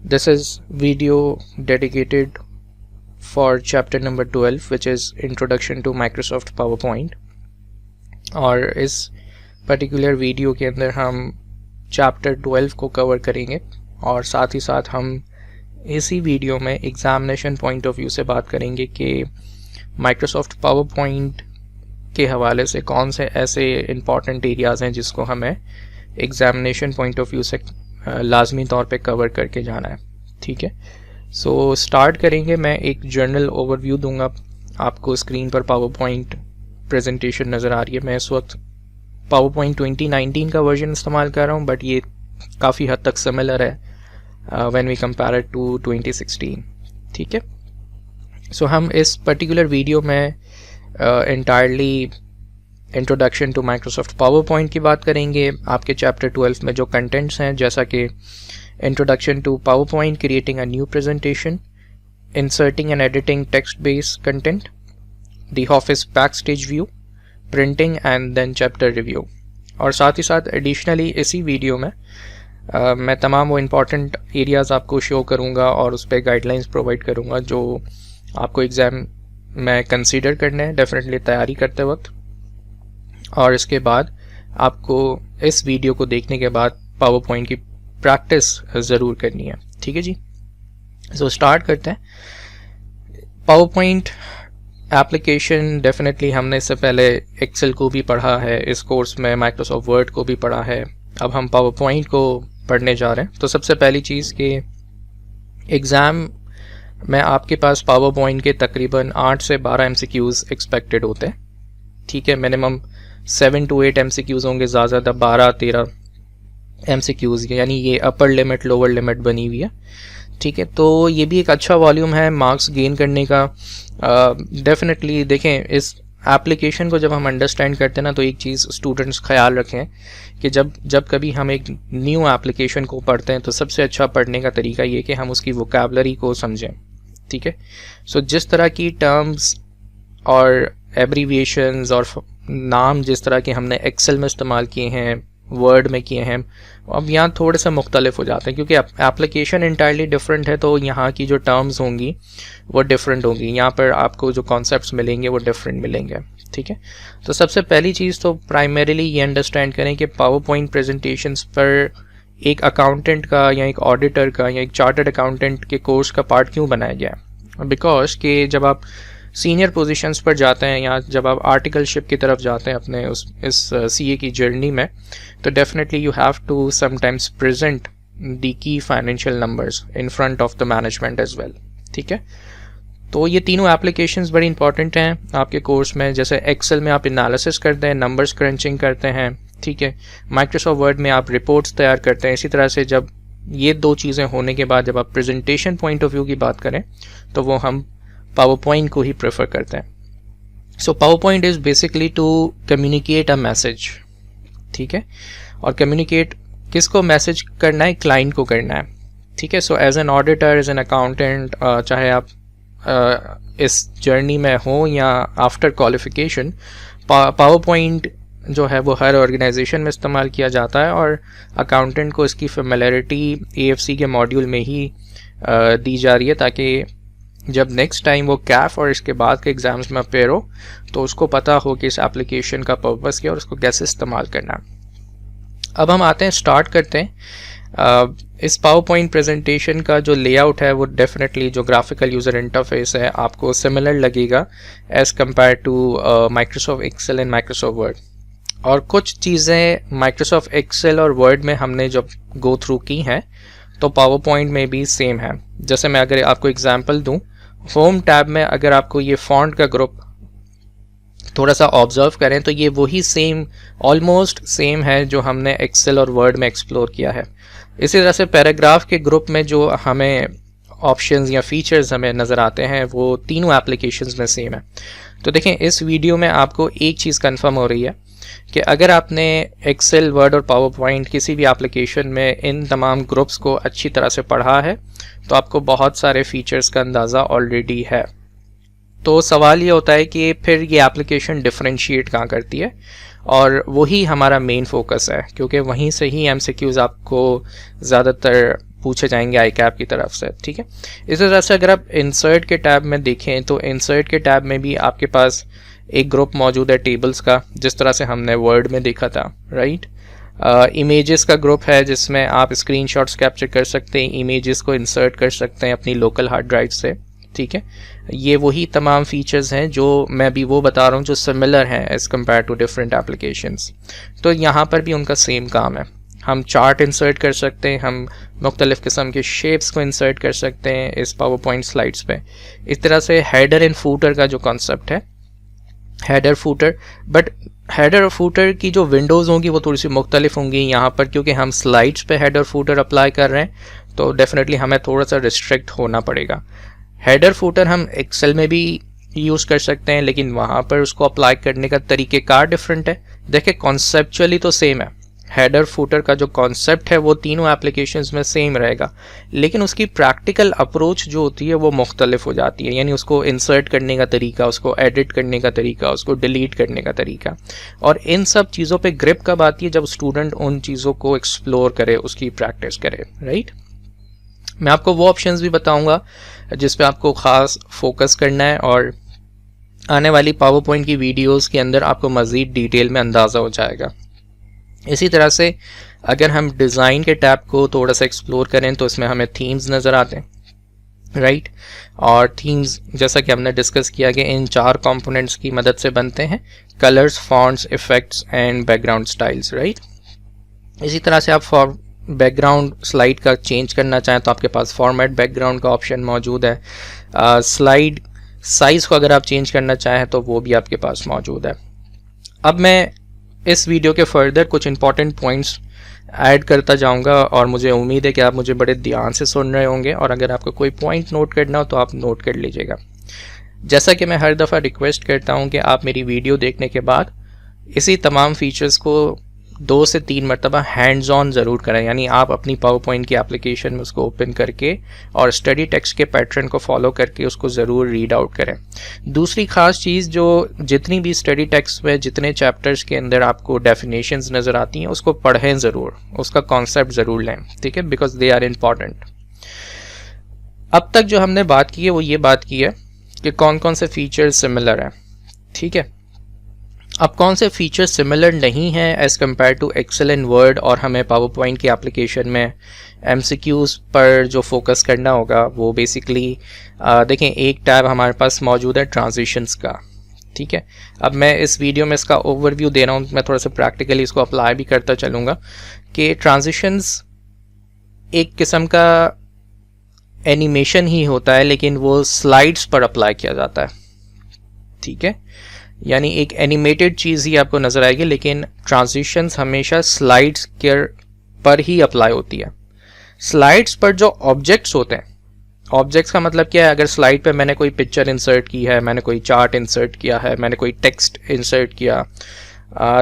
This is video dedicated for chapter number 12 which is Introduction to Microsoft PowerPoint। और इस particular video के अंदर हम चैप्टर 12 को कवर करेंगे और साथ ही साथ हम इसी वीडियो में एग्जामिनेशन पॉइंट ऑफ व्यू से बात करेंगे कि माइक्रोसॉफ्ट पावरपॉइंट के हवाले से कौन से ऐसे इम्पॉर्टेंट एरियाज़ हैं जिसको हमें एग्जामिनेशन पॉइंट ऑफ व्यू से लाजमी तौर पे कवर करके जाना है। ठीक है, सो स्टार्ट करेंगे। मैं एक जनरल ओवरव्यू दूंगा आपको। स्क्रीन पर पावरपॉइंट प्रेजेंटेशन नज़र आ रही है। मैं इस वक्त पावरपॉइंट 2019 का वर्जन इस्तेमाल कर रहा हूँ, बट ये काफ़ी हद तक सिमिलर है when we compare it to 2016। ठीक है, सो हम इस पर्टिकुलर वीडियो में entirely introduction to Microsoft PowerPoint की बात करेंगे। आपके चैप्टर 12 में जो कंटेंट्स हैं, जैसा कि introduction to PowerPoint, creating a new presentation, inserting and editing text based content, the office backstage view, printing and then chapter review. और साथ ही साथ एडिशनली इसी वीडियो में मैं तमाम वो इम्पॉर्टेंट एरियाज़ आपको शो करूँगा और उस पर गाइडलाइंस प्रोवाइड करूँगा जो आपको एग्ज़ाम में कंसीडर करने हैं डेफिनेटली तैयारी करते वक्त। और इसके बाद आपको इस वीडियो को देखने के बाद पावरपॉइंट की प्रैक्टिस ज़रूर करनी है। ठीक है जी, सो स्टार्ट करते हैं। पावरपॉइंट एप्लीकेशन डेफिनेटली हमने इससे पहले एक्सेल को भी पढ़ा है, इस कोर्स में माइक्रोसॉफ्ट वर्ड को भी पढ़ा है। अब हम पावरपॉइंट को पढ़ने जा रहे हैं। तो सबसे पहली चीज़ कि एग्ज़ाम में आपके पास पावरपॉइंट के तकरीबन 8 से 12 MCQs एक्सपेक्टेड होते हैं। ठीक है, मिनिमम 7 to 8 MCQs होंगे, ज़्यादा 12-13 MCQs, यानी ये अपर लिमिट लोअर लिमिट बनी हुई है। ठीक है, तो ये भी एक अच्छा वॉल्यूम है मार्क्स गेन करने का। डेफिनेटली देखें, इस एप्लीकेशन को जब हम अंडरस्टैंड करते हैं ना, तो एक चीज़ स्टूडेंट्स ख्याल रखें कि जब कभी हम एक न्यू एप्लीकेशन को पढ़ते हैं तो सबसे अच्छा पढ़ने का तरीका ये कि हम उसकी वोकैबुलरी को समझें। ठीक है, सो जिस तरह की टर्म्स और एब्रीविएशंस और नाम जिस तरह के हमने एक्सेल में इस्तेमाल किए हैं, वर्ड में किए हैं, अब यहाँ थोड़े से मुख्तलिफ हो जाते हैं क्योंकि एप्लीकेशन इंटायरली डिफरेंट है। तो यहाँ की जो टर्म्स होंगी वो डिफरेंट होंगी, यहाँ पर आपको जो कॉन्सेप्ट्स मिलेंगे वो डिफरेंट मिलेंगे। ठीक है, तो सबसे पहली चीज़ तो प्राइमरीली ये अंडरस्टैंड करें कि पावरपॉइंट प्रेजेंटेशंस पर एक अकाउंटेंट का या एक ऑडिटर का या एक चार्टर्ड अकाउंटेंट के कोर्स का पार्ट क्यों बनाया गया है? बिकॉज कि जब आप सीनियर पोजीशंस पर जाते हैं या जब आप आर्टिकलशिप की तरफ जाते हैं अपने इस CA की जर्नी में, तो definitely you have to sometimes present the key financial numbers in front of the management as well. ठीक है, तो ये तीनों एप्लीकेशंस बड़ी इंपॉर्टेंट हैं आपके कोर्स में। जैसे एक्सेल में आप एनालिसिस करते हैं, नंबर्स क्रंचिंग करते हैं। ठीक है, माइक्रोसॉफ्ट वर्ड में आप रिपोर्ट्स तैयार करते हैं। इसी तरह से जब ये दो चीज़ें होने के बाद जब आप प्रेजेंटेशन पॉइंट ऑफ व्यू की बात करें तो वो हम पावरपॉइंट को ही प्रेफर करते हैं। So PowerPoint is basically to communicate a message. ठीक है, और कम्युनिकेट किसको मैसेज करना है? क्लाइंट को करना है। ठीक है, so as an auditor, as an accountant, चाहे आप इस जर्नी में हो या आफ्टर क्वालिफिकेशन, पावरपॉइंट जो है वो हर ऑर्गेनाइजेशन में इस्तेमाल किया जाता है और अकाउंटेंट को इसकी फेमिलरिटी AFC के मॉड्यूल में ही दी जा रही है ताकि जब नेक्स्ट टाइम वो कैफ और इसके बाद के एग्ज़ाम्स में अपेयर हो तो उसको पता हो कि इस एप्लीकेशन का पर्पस क्या और उसको कैसे इस्तेमाल करना है। अब हम आते हैं, स्टार्ट करते हैं। इस पावरपॉइंट प्रेजेंटेशन का जो लेआउट है वो डेफिनेटली जो ग्राफिकल यूज़र इंटरफेस है आपको सिमिलर लगेगा as compare to Microsoft Excel and Microsoft Word. और कुछ चीज़ें माइक्रोसॉफ्ट एक्सेल और वर्ड में हमने जब गो थ्रू की हैं तो पावरपॉइंट में भी सेम है। जैसे मैं अगर आपको एग्जांपल दूं, होम टैब में अगर आपको ये फॉन्ट का ग्रुप थोड़ा सा ऑब्जर्व करें तो ये वही सेम, ऑलमोस्ट सेम है जो हमने एक्सेल और वर्ड में एक्सप्लोर किया है। इसी तरह से पैराग्राफ के ग्रुप में जो हमें ऑप्शंस या फीचर्स हमें नज़र आते हैं वो तीनों एप्लीकेशंस में सेम है। तो देखें, इस वीडियो में आपको एक चीज़ कंफर्म हो रही है कि अगर आपने एक्सेल, वर्ड और पावरपॉइंट किसी भी एप्लीकेशन में इन तमाम ग्रुप्स को अच्छी तरह से पढ़ा है तो आपको बहुत सारे फीचर्स का अंदाज़ा ऑलरेडी है। तो सवाल ये होता है कि फिर ये एप्लीकेशन डिफरेंशिएट कहाँ करती है, और वही हमारा मेन फोकस है क्योंकि वहीं से ही MCQs आपको ज़्यादातर पूछे जाएंगे आई कैप की तरफ से, ठीक है। इसी तरह से अगर आप इंसर्ट के टैब में देखें तो इंसर्ट के टैब में भी आपके पास एक ग्रुप मौजूद है टेबल्स का, जिस तरह से हमने वर्ड में देखा था, राइट। इमेजेस का ग्रुप है जिसमें आप स्क्रीनशॉट्स कैप्चर कर सकते हैं, इमेजेस को इंसर्ट कर सकते हैं अपनी लोकल हार्ड ड्राइव से, ठीक है। ये वही तमाम फीचर्स हैं जो मैं भी वो बता रहा हूँ जो सिमिलर हैं as compare to different applications. तो यहाँ पर भी उनका सेम काम है। हम चार्ट इंसर्ट कर सकते हैं, हम मुख्तलिफ़ किस्म के शेप्स को इंसर्ट कर सकते हैं इस पावर पॉइंट स्लाइड्स पे। इस तरह से हेडर एंड फूटर का जो कॉन्सेप्ट है, हेडर फूटर, बट हेडर और फूटर की जो विंडोज़ होंगी वो थोड़ी सी मुख्तलिफ होंगी यहाँ पर, क्योंकि हम स्लाइड्स पे हेडर फूटर अप्लाई कर रहे हैं तो डेफिनेटली हमें थोड़ा सा रिस्ट्रिक्ट होना पड़ेगा। हेडर फूटर हम एक्सेल में भी यूज़ कर सकते हैं, लेकिन वहाँ पर उसको अप्लाई करने का तरीक़ेकार डिफरेंट है। देखिए कॉन्सेप्चुअली तो सेम है, हेडर फूटर का जो कॉन्सेप्ट है वो तीनों एप्लीकेशंस में सेम रहेगा, लेकिन उसकी प्रैक्टिकल अप्रोच जो होती है वो मुख्तलिफ हो जाती है। यानी उसको इंसर्ट करने का तरीका, उसको एडिट करने का तरीका, उसको डिलीट करने का तरीका, और इन सब चीज़ों पे ग्रिप कब आती है, जब स्टूडेंट उन चीज़ों को एक्सप्लोर करे, उसकी प्रैक्टिस करे, राइट। मैं आपको वो ऑप्शंस भी बताऊंगा जिस पे आपको ख़ास फोकस करना है, और आने वाली पावर पॉइंट की वीडियोज़ के अंदर आपको मज़ीद डिटेल में अंदाज़ा हो जाएगा। इसी तरह से अगर हम डिज़ाइन के टैब को थोड़ा सा एक्सप्लोर करें तो इसमें हमें थीम्स नज़र आते हैं, राइट। और थीम्स जैसा कि हमने डिस्कस किया कि इन 4 कंपोनेंट्स की मदद से बनते हैं, colours, fonts, effects and background styles, right. इसी तरह से आप बैकग्राउंड स्लाइड का चेंज करना चाहें तो आपके पास फॉर्मेट बैकग्राउंड का ऑप्शन मौजूद है। स्लाइड साइज़ को अगर आप चेंज करना चाहें तो वो भी आपके पास मौजूद है। अब मैं इस वीडियो के फर्दर कुछ इंपॉर्टेंट पॉइंट्स ऐड करता जाऊंगा और मुझे उम्मीद है कि आप मुझे बड़े ध्यान से सुन रहे होंगे, और अगर आपको कोई पॉइंट नोट करना हो तो आप नोट कर लीजिएगा। जैसा कि मैं हर दफ़ा रिक्वेस्ट करता हूं कि आप मेरी वीडियो देखने के बाद इसी तमाम फीचर्स को 2 से 3 मरतबा हैंड्स ऑन ज़रूर करें, यानी आप अपनी पावर पॉइंट की एप्लीकेशन में उसको ओपन करके और स्टडी टेक्स्ट के पैटर्न को फॉलो करके उसको ज़रूर रीड आउट करें। दूसरी ख़ास चीज़, जो जितनी भी स्टडी टेक्स्ट में जितने चैप्टर्स के अंदर आपको डेफिनेशंस नज़र आती हैं उसको पढ़ें ज़रूर, उसका कॉन्सेप्ट ज़रूर लें, ठीक है, बिकॉज दे आर इम्पॉर्टेंट। अब तक जो हमने बात की है वो ये बात की है कि कौन कौन से फीचर्स सिमिलर हैं, ठीक है। अब कौन से फीचर्स सिमिलर नहीं हैं as compare to Excel and Word, और हमें पावर पॉइंट की एप्लीकेशन में MCQs पर जो फोकस करना होगा वो बेसिकली देखें, एक टैब हमारे पास मौजूद है ट्रांजिशंस का, ठीक है। अब मैं इस वीडियो में इसका ओवरव्यू दे रहा हूँ, मैं थोड़ा सा प्रैक्टिकली इसको अप्लाई भी करता चलूँगा कि ट्रांजिशंस एक किस्म का एनिमेशन ही होता है, लेकिन वो स्लाइड्स पर अप्लाई किया जाता है, ठीक है। यानी एक एनिमेटेड चीज़ ही आपको नज़र आएगी, लेकिन ट्रांजिशंस हमेशा स्लाइड्स के पर ही अप्लाई होती है। स्लाइड्स पर जो ऑब्जेक्ट्स होते हैं, ऑब्जेक्ट्स का मतलब क्या है, अगर स्लाइड पे मैंने कोई पिक्चर इंसर्ट की है, मैंने कोई चार्ट इंसर्ट किया है, मैंने कोई टेक्स्ट इंसर्ट किया,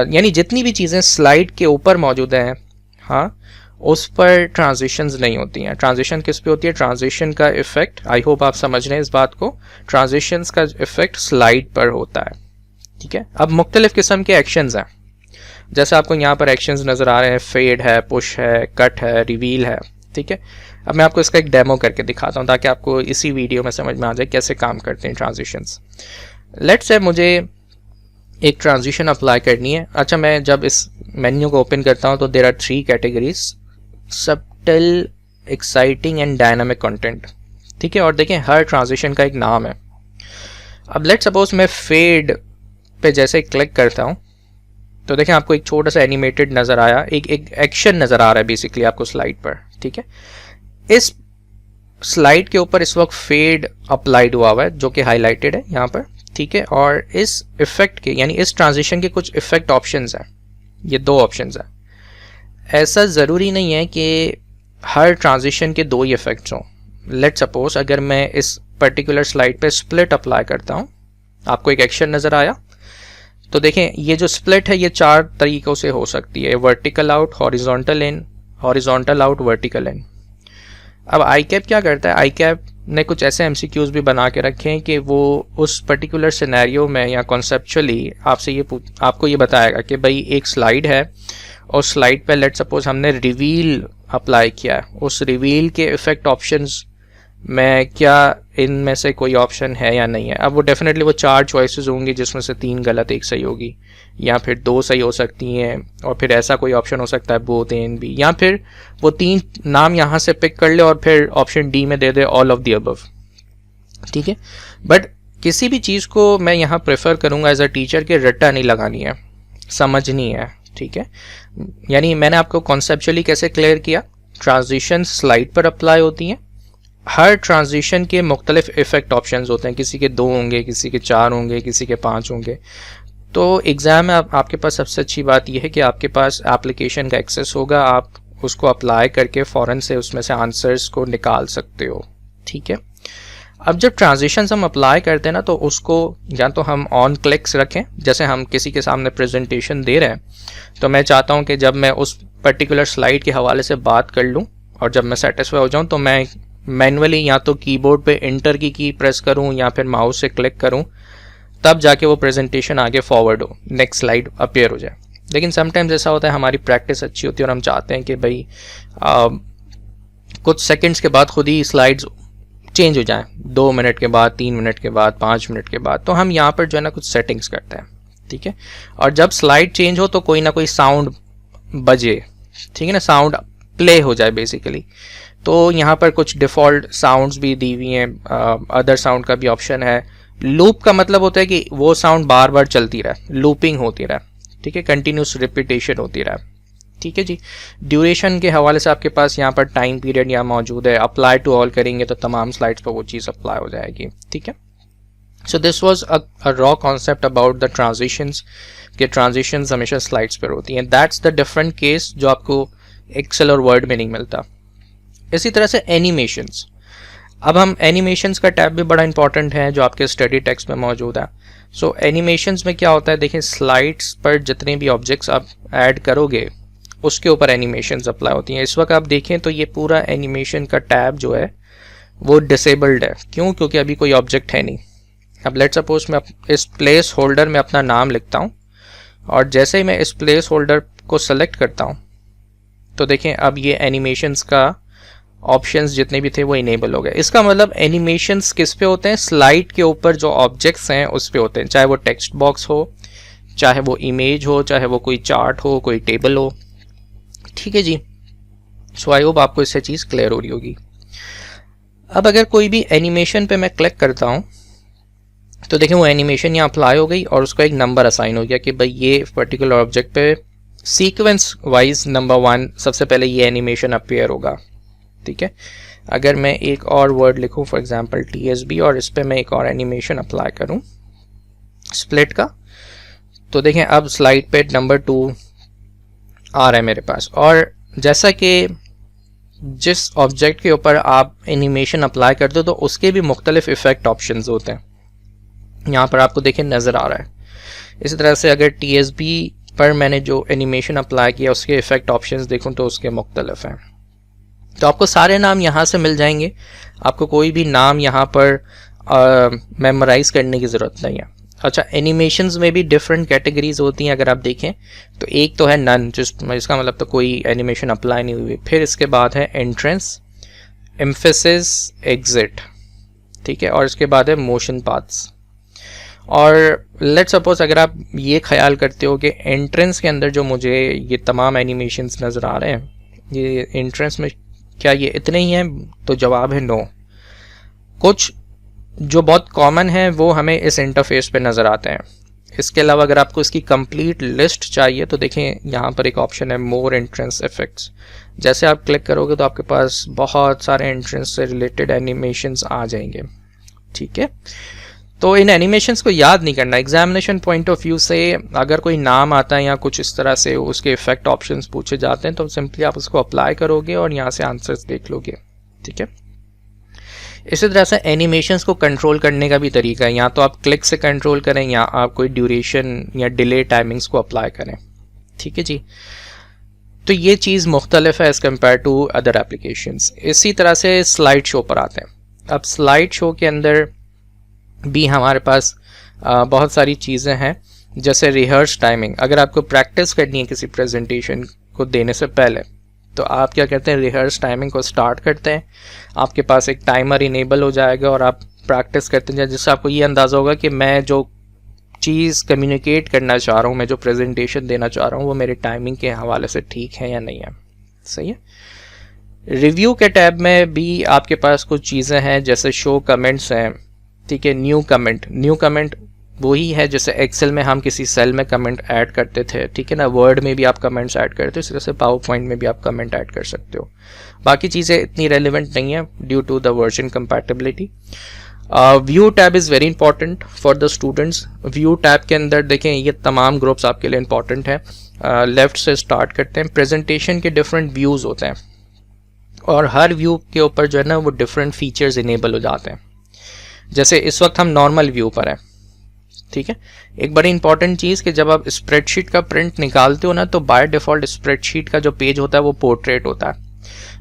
यानी जितनी भी चीज़ें स्लाइड के ऊपर मौजूद हैं, हाँ, उस पर ट्रांजिशंस नहीं होती हैं। ट्रांजिशन किस पे होती है, ट्रांजिशन का इफ़ेक्ट, आई होप आप समझ रहे हैं इस बात को, ट्रांजिशंस का इफ़ेक्ट स्लाइड पर होता है, ठीक है। अब मुख्तलिफ़ किस्म के एक्शंस हैं, जैसे आपको यहाँ पर एक्शंस नज़र आ रहे हैं, फेड है, पुश है, कट है, रिवील है, ठीक है। अब मैं आपको इसका एक डेमो करके दिखाता हूँ ताकि आपको इसी वीडियो में समझ में आ जाए कैसे काम करते हैं ट्रांजिशंस। लेट्स से मुझे एक ट्रांजिशन अप्लाई करनी है। अच्छा, मैं जब इस मेन्यू को ओपन करता हूँ तो there are 3 categories, subtle, exciting and dynamic content, ठीक है। और देखें हर ट्रांजिशन का एक नाम है। अब लेट्स सपोज मैं फेड पे जैसे क्लिक करता हूँ तो देखें आपको एक छोटा सा एनिमेटेड नज़र आया, एक एक्शन नज़र आ रहा है बेसिकली आपको स्लाइड पर, ठीक है। इस स्लाइड के ऊपर इस वक्त फेड अप्लाइड हुआ है जो कि हाईलाइटेड है यहाँ पर, ठीक है। और इस इफेक्ट के यानी इस ट्रांजिशन के कुछ इफेक्ट ऑप्शंस हैं, ये 2 ऑप्शंस हैं। ऐसा ज़रूरी नहीं है कि हर ट्रांजिशन के 2 ही इफेक्ट्स हों। लेट्स सपोज अगर मैं इस पर्टिकुलर स्लाइड पे स्प्लिट अप्लाई करता हूँ, आपको एक एक्शन नज़र आया, तो देखें ये जो स्प्लिट है ये 4 तरीक़ों से हो सकती है, वर्टिकल आउट, हॉरिजॉन्टल इन, हॉरिजॉन्टल आउट, वर्टिकल इन। अब आई कैप क्या करता है, आई कैप ने कुछ ऐसे MCQs भी बना के रखे हैं कि वो उस पर्टिकुलर सिनेरियो में या कॉन्सेप्चुअली आपसे आपको ये बताएगा कि भाई एक स्लाइड है और स्लाइड पे लेट सपोज हमने रिवील अप्लाई किया है, उस रिवील के इफेक्ट ऑप्शंस में क्या इनमें से कोई ऑप्शन है या नहीं है। अब वो डेफिनेटली वो 4 चॉइसेस होंगी जिसमें से 3 गलत 1 सही होगी, या फिर 2 सही हो सकती हैं, और फिर ऐसा कोई ऑप्शन हो सकता है बोथ ए एंड बी, या फिर वो 3 नाम यहाँ से पिक कर ले और फिर ऑप्शन डी में दे दे ऑल ऑफ द अबव। ठीक है, बट किसी भी चीज़ को मैं यहाँ प्रेफर करूँगा एज अ टीचर के रट्टा नहीं लगानी है, समझनी है। ठीक है, यानी मैंने आपको कॉन्सेप्चुअली कैसे क्लियर किया, ट्रांजिशन स्लाइड पर अप्लाई होती हैं, हर ट्रांजिशन के मुख्तलिफ इफेक्ट ऑप्शंस होते हैं, किसी के 2 होंगे, किसी के 4 होंगे, किसी के 5 होंगे। तो एग्ज़ाम में आपके पास सबसे अच्छी बात यह है कि आपके पास एप्लीकेशन का एक्सेस होगा, आप उसको अप्लाई करके फ़ौरन से उसमें से आंसर्स को निकाल सकते हो। ठीक है, अब जब ट्रांजिशंस हम अप्लाई करते हैं ना, तो उसको या तो हम ऑन क्लिक्स रखें, जैसे हम किसी के सामने प्रेजेंटेशन दे रहे हैं, तो मैं चाहता हूं कि जब मैं उस पर्टिकुलर स्लाइड के हवाले से बात कर लूं और जब मैं सेटिस्फाई हो जाऊं तो मैं मैनुअली या तो कीबोर्ड पे एंटर की प्रेस करूं या फिर माउस से क्लिक करूं, तब जाके वो प्रेजेंटेशन आगे फॉरवर्ड हो, नेक्स्ट स्लाइड अपीयर हो जाए। लेकिन समटाइम्स ऐसा होता है, हमारी प्रैक्टिस अच्छी होती है और हम चाहते हैं कि भाई कुछ सेकंड्स के बाद खुद ही स्लाइड्स चेंज हो जाएं, 2 मिनट के बाद, 3 मिनट के बाद, 5 मिनट के बाद, तो हम यहाँ पर जो है ना कुछ सेटिंग्स करते हैं। ठीक है, और जब स्लाइड चेंज हो तो कोई ना कोई साउंड बजे, ठीक है ना, साउंड प्ले हो जाए बेसिकली। तो यहाँ पर कुछ डिफ़ॉल्ट साउंड्स भी दी हुई हैं, अदर साउंड का भी ऑप्शन है। लूप का मतलब होता है कि वो साउंड बार बार चलती रहे, लूपिंग होती रहे। ठीक है, कंटिन्यूस रिपीटेशन होती रहे। ठीक है जी, ड्यूरेशन के हवाले से आपके पास यहाँ पर टाइम पीरियड यहाँ मौजूद है, अप्लाई टू ऑल करेंगे तो तमाम स्लाइड्स पर वो चीज़ अप्लाई हो जाएगी। ठीक है, so this was a raw concept about the transitions, कि ट्रांजिशंस हमेशा स्लाइड्स पर होती हैं। दैट्स द डिफरेंट केस जो आपको एक्सेल और वर्ड में नहीं मिलता। इसी तरह से एनिमेशंस, अब हम एनिमेशंस का टैब भी बड़ा इंपॉर्टेंट है जो आपके स्टडी टेक्स्ट में मौजूद है। सो एनिमेशंस में क्या होता है, देखिए स्लाइड्स पर जितने भी ऑब्जेक्ट्स आप ऐड करोगे उसके ऊपर एनिमेशंस अप्लाई होती हैं। इस वक्त आप देखें तो ये पूरा एनिमेशन का टैब जो है वो डिसेबल्ड है। क्यों? क्योंकि अभी कोई ऑब्जेक्ट है नहीं। अब लेट सपोज मैं इस प्लेस होल्डर में अपना नाम लिखता हूँ और जैसे ही मैं इस प्लेस होल्डर को सेलेक्ट करता हूँ तो देखें अब ये एनिमेशंस का ऑप्शंस जितने भी थे वो इनेबल हो गए। इसका मतलब एनिमेशंस किस पे होते हैं, स्लाइड के ऊपर जो ऑब्जेक्ट्स हैं उस पे होते हैं, चाहे वो टेक्स्ट बॉक्स हो, चाहे वो इमेज हो, चाहे वो कोई चार्ट हो, कोई टेबल हो। ठीक है जी, सो आई होप आपको इससे चीज़ क्लियर हो रही होगी। अब अगर कोई भी एनिमेशन पे मैं क्लिक करता हूँ तो देखें वो एनिमेशन यहाँ अप्लाई हो गई और उसको एक नंबर असाइन हो गया कि भाई ये पर्टिकुलर ऑब्जेक्ट पे सीक्वेंस वाइज नंबर 1 सबसे पहले ये एनिमेशन अपीयर होगा। ठीक है, अगर मैं एक और वर्ड लिखूं फॉर एग्जांपल TSB और इस पे मैं एक और एनिमेशन अप्लाई करूं स्प्लिट का, तो देखें अब स्लाइड पे नंबर 2 आ रहा है मेरे पास। और जैसा कि जिस ऑब्जेक्ट के ऊपर आप एनिमेशन अप्लाई करते हो तो उसके भी मुख्तलिफ इफेक्ट ऑप्शंस होते हैं, यहाँ पर आपको देखें नज़र आ रहा है। इसी तरह से अगर TSB पर मैंने जो एनिमेशन अप्लाई किया उसके इफेक्ट ऑप्शंस देखूं तो उसके मुख्तलिफ हैं। तो आपको सारे नाम यहाँ से मिल जाएंगे, आपको कोई भी नाम यहाँ पर मेमोराइज करने की ज़रूरत नहीं है। अच्छा, एनिमेशंस में भी डिफरेंट कैटेगरीज होती हैं। अगर आप देखें तो एक तो है नन, जिसका मतलब तो कोई एनिमेशन अप्लाई नहीं हुई। फिर इसके बाद है एंट्रेंस, एम्फेसिस, एग्जिट, ठीक है, और इसके बाद है मोशन पाथ्स। और लेट्स सपोज अगर आप ये ख्याल करते हो कि एंट्रेंस के अंदर जो मुझे ये तमाम एनिमेशंस नज़र आ रहे हैं, ये एंट्रेंस में क्या ये इतने ही हैं, तो जवाब है नो। कुछ जो बहुत कॉमन है वो हमें इस इंटरफेस पे नज़र आते हैं। इसके अलावा अगर आपको इसकी कंप्लीट लिस्ट चाहिए तो देखें यहाँ पर एक ऑप्शन है मोर एंट्रेंस इफेक्ट्स। जैसे आप क्लिक करोगे तो आपके पास बहुत सारे एंट्रेंस से रिलेटेड एनिमेशंस आ जाएंगे। ठीक है, तो इन एनिमेशंस को याद नहीं करना। एग्जामिनेशन पॉइंट ऑफ व्यू से अगर कोई नाम आता है या कुछ इस तरह से उसके इफेक्ट ऑप्शंस पूछे जाते हैं तो सिंपली आप उसको अप्लाई करोगे और यहाँ से आंसर्स देख लोगे। ठीक है, इसी तरह से एनिमेशंस को कंट्रोल करने का भी तरीका है, या तो आप क्लिक से कंट्रोल करें या आप कोई ड्यूरेशन या डिले टाइमिंग्स को अप्लाई करें। ठीक है जी, तो ये चीज़ मुख्तलिफ है as compare to other applications. इसी तरह से स्लाइड शो पर आते हैं। अब स्लाइड शो के अंदर भी हमारे पास बहुत सारी चीज़ें हैं, जैसे रिहर्स टाइमिंग। अगर आपको प्रैक्टिस करनी है किसी प्रेजेंटेशन को देने से पहले तो आप क्या करते हैं, रिहर्स टाइमिंग को स्टार्ट करते हैं, आपके पास एक टाइमर इनेबल हो जाएगा और आप प्रैक्टिस करते हैं, जिससे आपको ये अंदाज़ा होगा कि मैं जो चीज़ कम्युनिकेट करना चाह रहा हूँ, मैं जो प्रेजेंटेशन देना चाह रहा हूँ, वो मेरे टाइमिंग के हवाले से ठीक है या नहीं है। सही है। रिव्यू के टैब में भी आपके पास कुछ चीज़ें हैं, जैसे शो कमेंट्स हैं, ठीक है। न्यू कमेंट वही है जैसे एक्सेल में हम किसी सेल में कमेंट ऐड करते थे, ठीक है ना। वर्ड में भी आप कमेंट्स ऐड करते हो, इसी तरह से पावर पॉइंट में भी आप कमेंट ऐड कर सकते हो। बाकी चीज़ें इतनी रेलिवेंट नहीं है due to the version compatibility. View tab is very important for the students. View tab के अंदर देखें, ये तमाम ग्रुप्स आपके लिए इंपॉर्टेंट है। लेफ्ट से स्टार्ट करते हैं। प्रेजेंटेशन के डिफरेंट व्यूज़ होते हैं और हर व्यू के ऊपर जो है ना वो डिफरेंट फीचर्स इनेबल हो जाते हैं। जैसे इस वक्त हम नॉर्मल व्यू पर हैं, ठीक है। एक बड़ी इंपॉर्टेंट चीज़ कि जब आप स्प्रेडशीट का प्रिंट निकालते हो ना, तो बाय डिफ़ॉल्ट स्प्रेडशीट का जो पेज होता है वो पोर्ट्रेट होता है।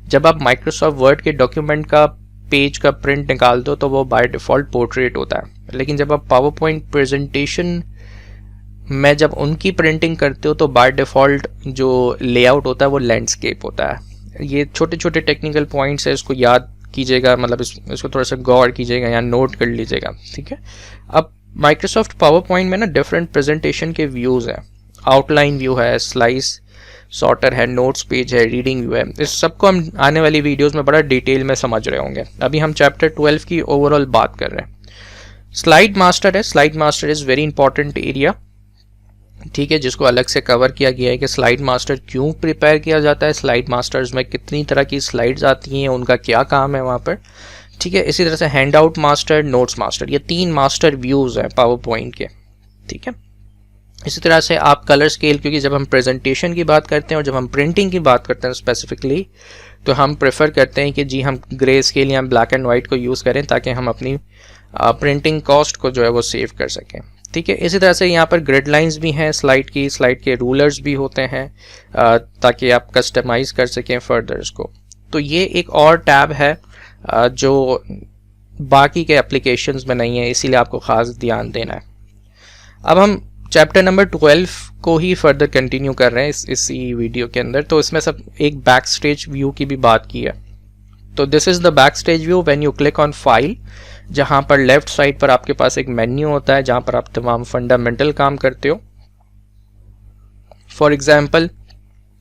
जब आप माइक्रोसॉफ्ट वर्ड के डॉक्यूमेंट का पेज का प्रिंट निकालते हो तो वो बाय डिफ़ॉल्ट पोर्ट्रेट होता है। लेकिन जब आप पावर पॉइंट प्रेजेंटेशन में जब उनकी प्रिंटिंग करते हो तो बाय डिफ़ॉल्ट जो लेआउट होता है वो लैंडस्केप होता है। ये छोटे छोटे टेक्निकल पॉइंट्स है, इसको याद कीजिएगा, मतलब इसको थोड़ा सा गौर कीजिएगा या नोट कर लीजिएगा, ठीक है। अब माइक्रोसॉफ्ट पावर पॉइंट में ना डिफरेंट प्रेजेंटेशन के व्यूज़ हैं। आउटलाइन व्यू है, स्लाइस सॉर्टर है, नोट्स पेज है, रीडिंग व्यू है। इस सबको हम आने वाली वीडियोस में बड़ा डिटेल में समझ रहे होंगे। अभी हम चैप्टर 12 की ओवरऑल बात कर रहे हैं। स्लाइड मास्टर है, slide master is very important area, ठीक है, जिसको अलग से कवर किया गया है कि स्लाइड मास्टर क्यों प्रिपेयर किया जाता है, स्लाइड मास्टर्स में कितनी तरह की स्लाइड्स आती हैं, उनका क्या काम है वहाँ पर, ठीक है। इसी तरह से hand out master, notes master, ये 3 मास्टर व्यूज़ हैं पावर पॉइंट के, ठीक है। इसी तरह से आप कलर स्केल, क्योंकि जब हम प्रेजेंटेशन की बात करते हैं और जब हम प्रिंटिंग की बात करते हैं स्पेसिफिकली, तो हम प्रेफर करते हैं कि जी हम ग्रे स्केल या ब्लैक एंड वाइट को यूज़ करें ताकि हम अपनी प्रिंटिंग कॉस्ट को जो है वो सेव कर सकें, ठीक है। इसी तरह से यहाँ पर ग्रिड लाइंस भी हैं स्लाइड के रूलर्स भी होते हैं ताकि आप कस्टमाइज़ कर सकें फर्दर इसको। तो ये एक और टैब है जो बाकी के एप्लीकेशंस में नहीं है, इसीलिए आपको ख़ास ध्यान देना है। अब हम चैप्टर नंबर 12 को ही फर्दर कंटिन्यू कर रहे हैं इसी वीडियो के अंदर। तो इसमें सब एक बैक स्टेज व्यू की भी बात की है। तो this is the backstage view when you click on file, जहाँ पर लेफ्ट साइड पर आपके पास एक मेन्यू होता है जहाँ पर आप तमाम फंडामेंटल काम करते हो। फॉर एग्जाम्पल,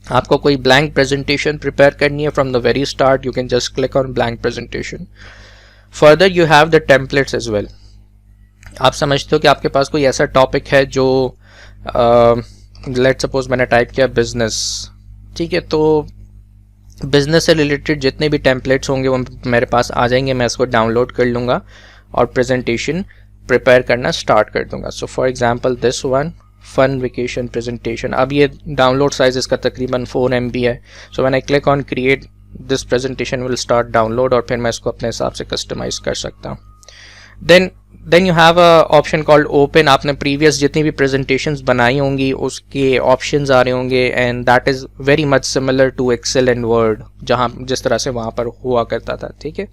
आपको कोई ब्लैंक प्रेजेंटेशन प्रिपेयर करनी है from the very start, you can just click on blank presentation. Further you have the templates as well. आप समझते हो कि आपके पास कोई ऐसा टॉपिक है जो लेट्स सपोज मैंने टाइप किया बिजनेस, ठीक है, तो बिजनेस से रिलेटेड जितने भी टेम्पलेट्स होंगे वो मेरे पास आ जाएंगे, मैं इसको डाउनलोड कर लूँगा और प्रेजेंटेशन प्रिपेयर करना स्टार्ट कर दूँगा। So for example this one, fun vacation presentation. अब ये डाउनलोड साइज इसका तकरीबन 4 MB है। So when I click on create, this presentation will start download और फिर मैं इसको अपने हिसाब से कस्टमाइज़ कर सकता हूँ। Then you have a option called open. आपने प्रीवियस जितनी भी प्रेजेंटेशंस बनाई होंगी उसके ऑप्शंस आ रहे होंगे and that is very much similar to Excel and Word, जहाँ जिस तरह से वहाँ पर हुआ करता था, ठीक है।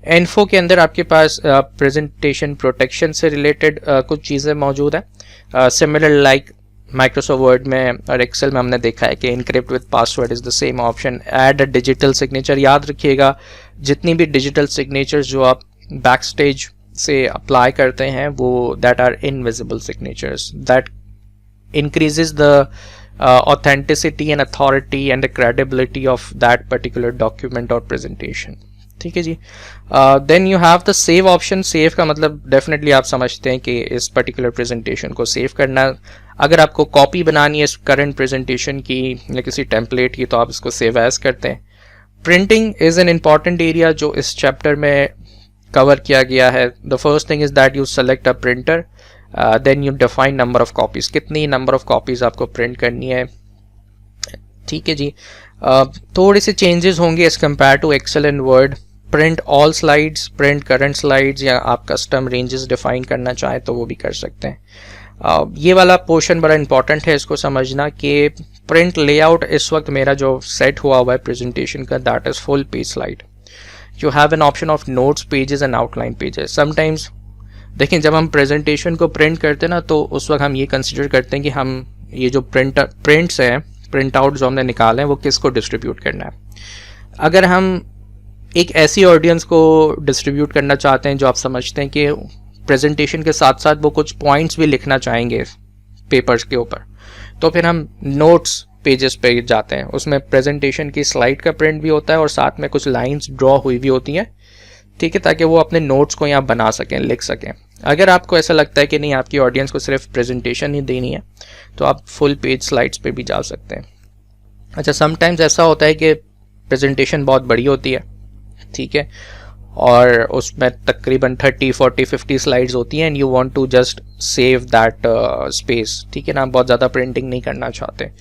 इन्फो के अंदर आपके पास प्रेजेंटेशन प्रोटेक्शन से रिलेटेड कुछ चीज़ें मौजूद है। सिमिलर लाइक माइक्रोसॉफ्ट वर्ड में और एक्सेल में हमने देखा है कि encrypt with password is the same option. Add a digital signature. याद रखिएगा जितनी भी डिजिटल सिग्नेचर्स जो आप बैक स्टेज से अप्लाई करते हैं वो that are invisible signatures, that increases the authenticity and authority and the credibility of that particular document और प्रेजेंटेशन, ठीक है जी। Then you have the save option. Save का मतलब डेफिनेटली आप समझते हैं कि इस पर्टिकुलर प्रेजेंटेशन को सेव करना। अगर आपको कॉपी बनानी है इस करंट प्रेजेंटेशन की या किसी टेम्पलेट की तो आप इसको सेव एज करते हैं। Printing is an important area जो इस चैप्टर में कवर किया गया है। The first thing is that you select a printer, then you define number of copies, कितनी नंबर ऑफ कॉपीज़ आपको प्रिंट करनी है, ठीक है जी। थोड़े से चेंजेस होंगे as compare to Excel and Word. Print all slides, print current slides, या आप कस्टम रेंजेस डिफाइन करना चाहें तो वो भी कर सकते हैं। ये वाला पोर्शन बड़ा इंपॉर्टेंट है इसको समझना कि प्रिंट लेआउट इस वक्त मेरा जो सेट हुआ है प्रेजेंटेशन का, that is full page slide. You have an option of notes pages and outline pages. Sometimes देखें जब हम प्रेजेंटेशन को प्रिंट करते हैं ना तो उस वक्त हम ये कंसिडर करते हैं कि हम ये जो प्रिंट्स हैं प्रिंट आउट जो हमने निकाले हैं वो किसको डिस्ट्रीब्यूट करना है। अगर हम एक ऐसी ऑडियंस को डिस्ट्रीब्यूट करना चाहते हैं जो आप समझते हैं कि प्रेजेंटेशन के साथ साथ वो कुछ पॉइंट्स भी लिखना चाहेंगे पेपर्स के ऊपर, तो फिर हम नोट्स पेजेस पे जाते हैं। उसमें प्रेजेंटेशन की स्लाइड का प्रिंट भी होता है और साथ में कुछ लाइंस ड्रॉ हुई भी होती हैं, ठीक है, ताकि वो अपने नोट्स को यहाँ बना सकें, लिख सकें। अगर आपको ऐसा लगता है कि नहीं, आपकी ऑडियंस को सिर्फ प्रेजेंटेशन ही देनी है, तो आप फुल पेज स्लाइड्स पे भी जा सकते हैं। अच्छा, समटाइम्स ऐसा होता है कि प्रेजेंटेशन बहुत बड़ी होती है, ठीक है, और उसमें तकरीबन 30, 40, 50 स्लाइड्स होती हैं and you want to just save that space, ठीक है ना, बहुत ज़्यादा प्रिंटिंग नहीं करना चाहते,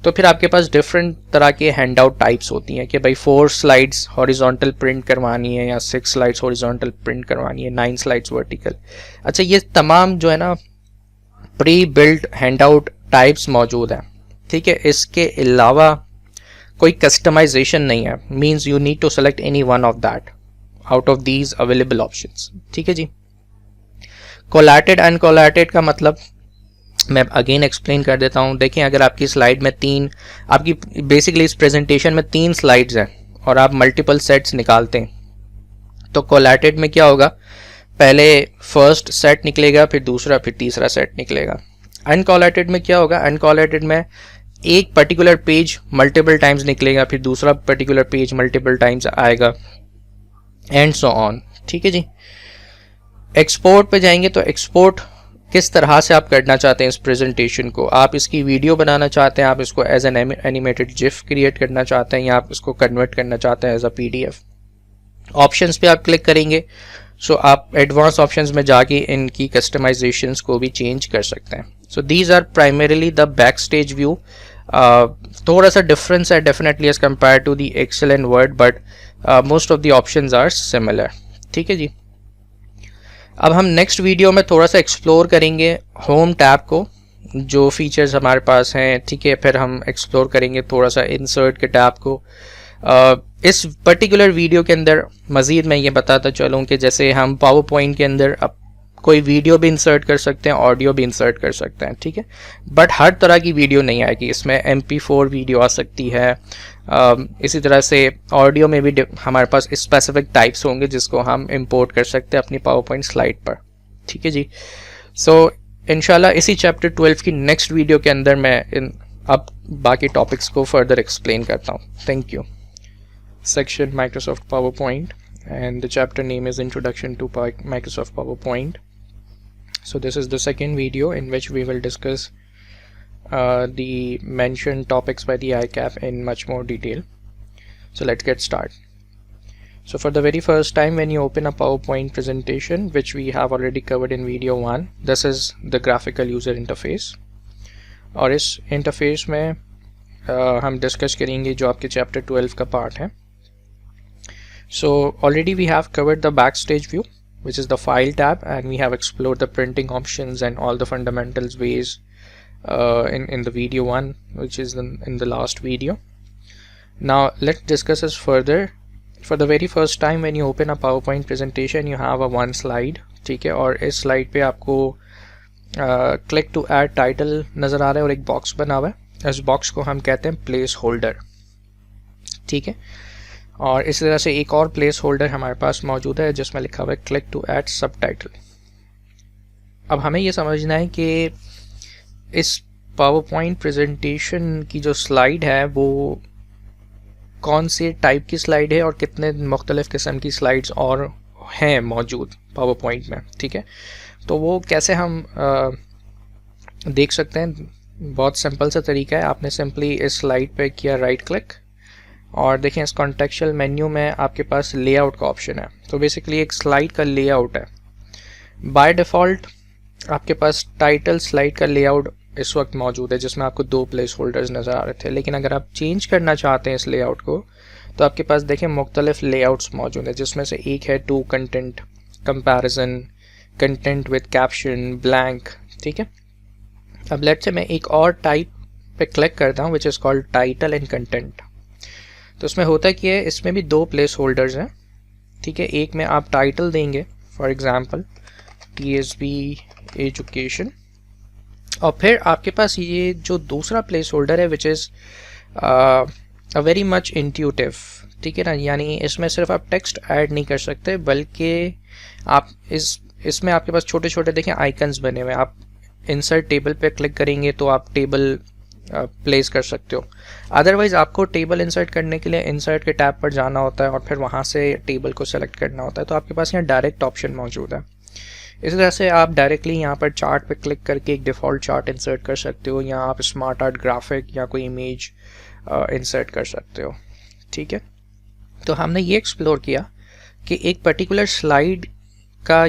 तो फिर आपके पास डिफरेंट तरह के हैंड आउट टाइप्स होती हैं कि भाई 4 स्लाइड्स हॉरिजॉन्टल प्रिंट करवानी है या 6 स्लाइड्स हॉरिजॉन्टल प्रिंट करवानी है, 9 स्लाइड्स वर्टिकल। अच्छा, ये तमाम जो है ना pre built hand out types मौजूद हैं, ठीक है। इसके अलावा कोई कस्टमाइजेशन नहीं है, means you need to select any one of that out of these available options, ठीक है जी। कोलैटेड अनकोलैटेड का मतलब मैं अगेन एक्सप्लेन कर देता हूँ। देखिए, अगर आपकी स्लाइड में आपकी बेसिकली इस प्रेजेंटेशन में 3 स्लाइड्स हैं और आप मल्टीपल सेट्स निकालते हैं, तो कोलैटेड में क्या होगा, पहले फर्स्ट सेट निकलेगा, फिर दूसरा, फिर तीसरा सेट निकलेगा। अनकोलैटेड में क्या होगा, अनकोलैटेड में एक पर्टिकुलर पेज मल्टीपल टाइम्स निकलेगा, फिर दूसरा पर्टिकुलर पेज मल्टीपल टाइम्स आएगा, एंड सो ऑन, ठीक है जी। एक्सपोर्ट पे जाएंगे तो एक्सपोर्ट किस तरह से आप करना चाहते हैं इस प्रेजेंटेशन को, आप इसकी वीडियो बनाना चाहते हैं, आप इसको as an animated GIF create करना चाहते हैं, या आप इसको कन्वर्ट करना चाहते हैं एज अ PDF। ऑप्शंस पे आप क्लिक करेंगे, सो आप एडवांस ऑप्शंस में जाके इनकी कस्टमाइजेशंस को भी चेंज कर सकते हैं। So these are primarily the backstage view. थोड़ा सा डिफरेंस है definitely as compare to the Excel and Word, but most of the options are similar, ठीक है जी। अब हम नेक्स्ट वीडियो में थोड़ा सा एक्सप्लोर करेंगे होम टैब को, जो फीचर्स हमारे पास हैं, ठीक है। फिर हम एक्सप्लोर करेंगे थोड़ा सा इंसर्ट के टैब को। इस पर्टिकुलर वीडियो के अंदर मज़ीद मैं ये बताता चलूँ कि जैसे हम पावर पॉइंट के अंदर अब कोई वीडियो भी इंसर्ट कर सकते हैं, ऑडियो भी इंसर्ट कर सकते हैं, ठीक है, बट हर तरह की वीडियो नहीं आएगी इसमें। MP4 वीडियो आ सकती है, इसी तरह से ऑडियो में भी हमारे पास स्पेसिफिक टाइप्स होंगे जिसको हम इंपोर्ट कर सकते हैं अपनी पावर पॉइंट स्लाइड पर, ठीक है जी। सो इंशाल्लाह इसी चैप्टर 12 की नेक्स्ट वीडियो के अंदर मैं अब बाकी टॉपिक्स को फर्दर एक्सप्लेन करता हूँ। Thank you. Section Microsoft PowerPoint, and the chapter name is Introduction to Microsoft PowerPoint. So this is the second video in which we will discuss the mentioned topics by the ICAP in much more detail. So let's get started. So for the very first time when you open a PowerPoint presentation, which we have already covered in video 1, this is the graphical user interface. और इस interface में हम discuss करेंगे जो आपके chapter 12 का part है। So already we have covered the backstage view, which is the file tab, and we have explored the printing options and all the fundamentals ways in the video 1, which is in the last video. Now let's discuss this further. For the very first time when you open a PowerPoint presentation, you have a one slide, ठीक है, और इस slide पे आपको click to add title नज़र आ रहा है और एक बॉक्स बना हुआ है। इस बॉक्स को हम कहते हैं प्लेस होल्डर, ठीक है। और इस तरह से एक और प्लेस होल्डर हमारे पास मौजूद है जिसमें लिखा हुआ है क्लिक टू ऐड सबटाइटल। अब हमें ये समझना है कि इस पावर पॉइंट प्रेजेंटेशन की जो स्लाइड है वो कौन से टाइप की स्लाइड है और कितने मुख्तलिफ किस्म की स्लाइड्स और हैं मौजूद पावर पॉइंट में, ठीक है। तो वो कैसे हम देख सकते हैं, बहुत सिंपल सा तरीका है। आपने सिंपली इस स्लाइड पे किया राइट क्लिक और देखें इस कॉन्टेक्चुअल मेन्यू में आपके पास लेआउट का ऑप्शन है। तो बेसिकली एक स्लाइड का लेआउट है। बाय डिफ़ॉल्ट आपके पास टाइटल स्लाइड का लेआउट इस वक्त मौजूद है जिसमें आपको 2 प्लेस होल्डर्स नज़र आ रहे थे, लेकिन अगर आप चेंज करना चाहते हैं इस लेआउट को तो आपके पास देखें मुख्तलिफ लेआउट्स मौजूद हैं, जिसमें से एक है two content, comparison, content with caption, blank, ठीक है। अब लेट्स से मैं एक और टाइप पे क्लिक करता हूँ which is called title and content. तो इसमें होता क्या है, इसमें भी 2 प्लेस होल्डर्स हैं, ठीक है। एक में आप टाइटल देंगे, फॉर एग्जांपल TSB एजुकेशन, और फिर आपके पास ये जो दूसरा प्लेस होल्डर है which is a very much intuitive, ठीक है ना, यानी इसमें सिर्फ आप टेक्स्ट ऐड नहीं कर सकते बल्कि आप इसमें आपके पास छोटे छोटे देखें आइकन्स बने हुए हैं। आप इंसर्ट टेबल पे क्लिक करेंगे तो आप टेबल प्लेस कर सकते हो। अदरवाइज़ आपको टेबल इंसर्ट करने के लिए इंसर्ट के टैब पर जाना होता है और फिर वहाँ से टेबल को सेलेक्ट करना होता है। तो आपके पास यहाँ डायरेक्ट ऑप्शन मौजूद है। इस तरह से आप डायरेक्टली यहाँ पर चार्ट पे क्लिक करके एक डिफ़ॉल्ट चार्ट इंसर्ट कर सकते हो, या आप स्मार्ट आर्ट ग्राफिक या कोई इमेज इंसर्ट कर सकते हो, ठीक है। तो हमने ये एक्सप्लोर किया कि एक पर्टिकुलर स्लाइड का